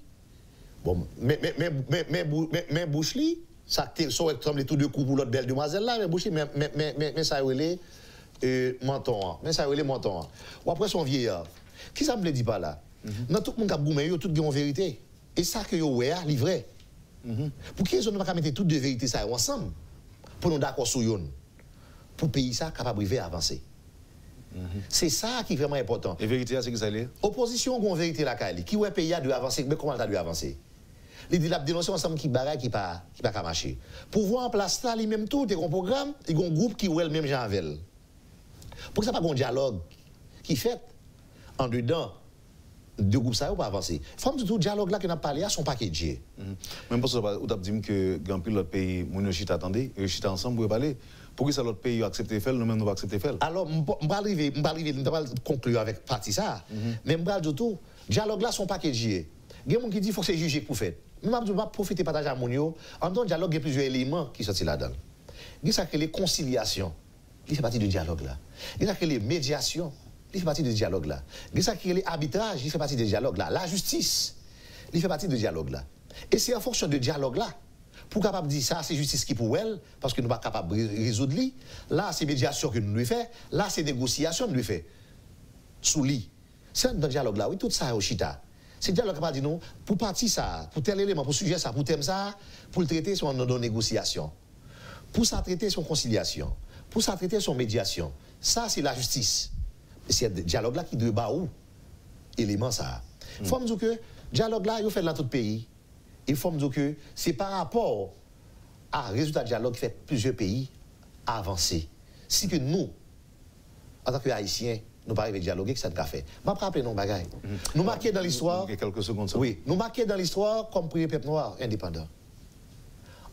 Bon, mes bouche li, ça ressemble tout de coup pour l'autre belle demoiselle là, mes bouche li, mais ça relé menton, mais ça relé menton. Ou après son vieillard. Qui ça me dit pas là? Dans tout le monde qui a goumé, yo tout en vérité. Et ça que yo ouais, livré. Pour qu'ils ne pas mettre toutes deux vérités ça ensemble pour nous d'accord sur yon. Pour le pays ça capable de avancer. C'est ça qui est vraiment important. Et vérité, c'est que ça l'est? Opposition, on vérité la Kali. Qui ouais pays a dû avancer, mais comment il a dû avancer? Les dénoncer ensemble qui bagaille qui pas marcher. Pour voir en place là, lui-même tout, il y a un programme, il y a un groupe qui ouais le même genre avec. Pour que ça pas un dialogue qui fait en dedans deux groupes ça pour avancer. Faut tout dialogue là que n'a parlé à son paquet. Même pour ça, vous avez dit que grand pile l'autre pays, mon chita attendez, chita ensemble pour parler. Pour que ça l'autre pays accepte faire, nous-mêmes nous va accepter faire. Alors, on va arriver, conclure avec partie ça. Mais on va dire tout, dialogue là son paquet. Il y a des gens qui disent qu'il faut que c'est jugé pour faire. Nous va profiter partager à mon en tant dialogue, il y a plusieurs éléments qui sont là-dedans. Il y a les conciliations, il fait partie du dialogue là. Il y a les médiations, il fait partie du dialogue là. Il y a les arbitrages, il fait partie du dialogue là. La justice, il fait partie du dialogue là. Et c'est en fonction du dialogue là. Pour capable dire ça, c'est justice qui pour elle, parce que nous ne sommes pas capables de résoudre lui. Là, c'est médiation que nous lui faisons. Là, c'est négociation que nous lui faisons. Sous lui. C'est dans le dialogue là, oui, tout ça est au chita. C'est le dialogue qui va dire non, pour partir ça, pour tel élément, pour sujet ça, pour thème ça, pour le traiter, son négociation. Pour ça traiter, son conciliation. Pour ça traiter, son médiation. Ça, c'est la justice. C'est le dialogue là qui doit bas où élément ça. Il faut me dire que le dialogue là, il fait dans tout le pays. Il faut me dire que c'est par rapport à résultat de dialogue qui fait plusieurs pays avancer. Si que nous, en tant qu'Haïtiens, nous pas arriver à dialoguer, que ça ne fait. Je vais rappeler nos bagailles. Nous marquons dans l'histoire. Quelques secondes. Oui, nous marquons dans l'histoire comme premier peuple noir indépendant.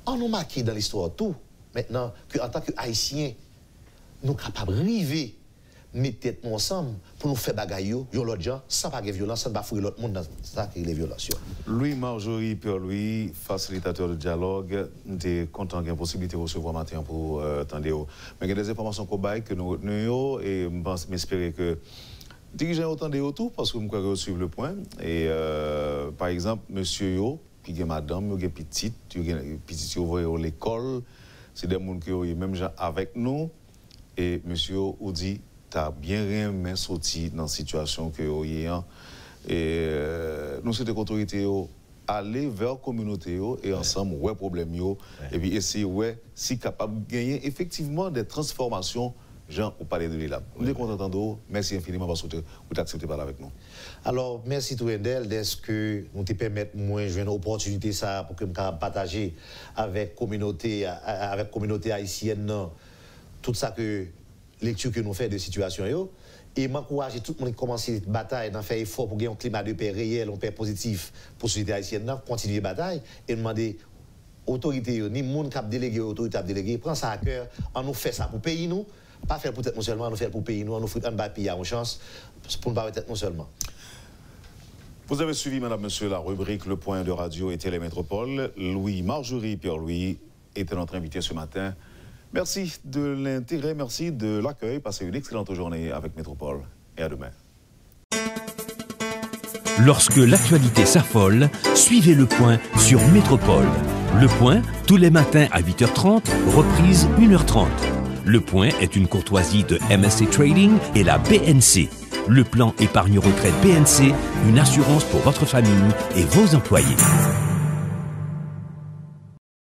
On nous marque dans l'histoire tout, maintenant, qu'en tant qu'Haïtiens, nous sommes capables de river, mettre tête ensemble pour nous faire bagaille, l'autre gens, sans pas de violence, sans pas fouiller l'autre monde dans ça qui est les violences. Louis-Marjorie Pierre-Louis, facilitateur de dialogue, nous sommes contents qu'il y ait une possibilité de recevoir matin pour attendre. Mais il y a des informations que nous retenons et j'espère que dirigeants autant de tout parce que nous croyons suivre le point. Et par exemple, monsieur Yo, qui est madame, qui est petite, qui est à l'école, c'est des gens qui sont même gens avec nous. Et monsieur Yo dit, tu as bien rien sorti dans la situation que vous avez. Et nous, c'est des autorités aller vers la communauté et ensemble, ouais, problème, et puis essayer, ouais, si capable de gagner effectivement des transformations, Jean, au palais de l'ILAB. Nous sommes contents de merci infiniment parce que vous acceptez de parler avec nous. Alors, merci Touendel, est-ce que nous te permettons, moi, je une opportunité ça pour que nous partager avec la communauté haïtienne, tout ça que lecture que nous faisons de situation. Et m'encourager tout le monde qui commence cette bataille, d'en faire effort pour gagner un climat de paix réel, un paix positif pour la société haïtienne, continuer la bataille et demander aux autorités, ni monde qui a délégué, autorité a délégué, prend ça à cœur, on nous fait ça pour payer nous, pas faire pour être nous seulement, on nous fait pour payer nous, on nous fait un pays à une chance pour ne pas être nous seulement. Vous avez suivi, madame, monsieur, la rubrique Le Point de Radio et Télémétropole. Louis-Marjorie Pierre-Louis était notre invité ce matin. Merci de l'intérêt, merci de l'accueil. Passez une excellente journée avec Métropole et à demain. Lorsque l'actualité s'affole, suivez Le Point sur Métropole. Le Point, tous les matins à 8h30, reprise 1h30. Le Point est une courtoisie de MSC Trading et la BNC. Le plan épargne-retraite BNC, une assurance pour votre famille et vos employés.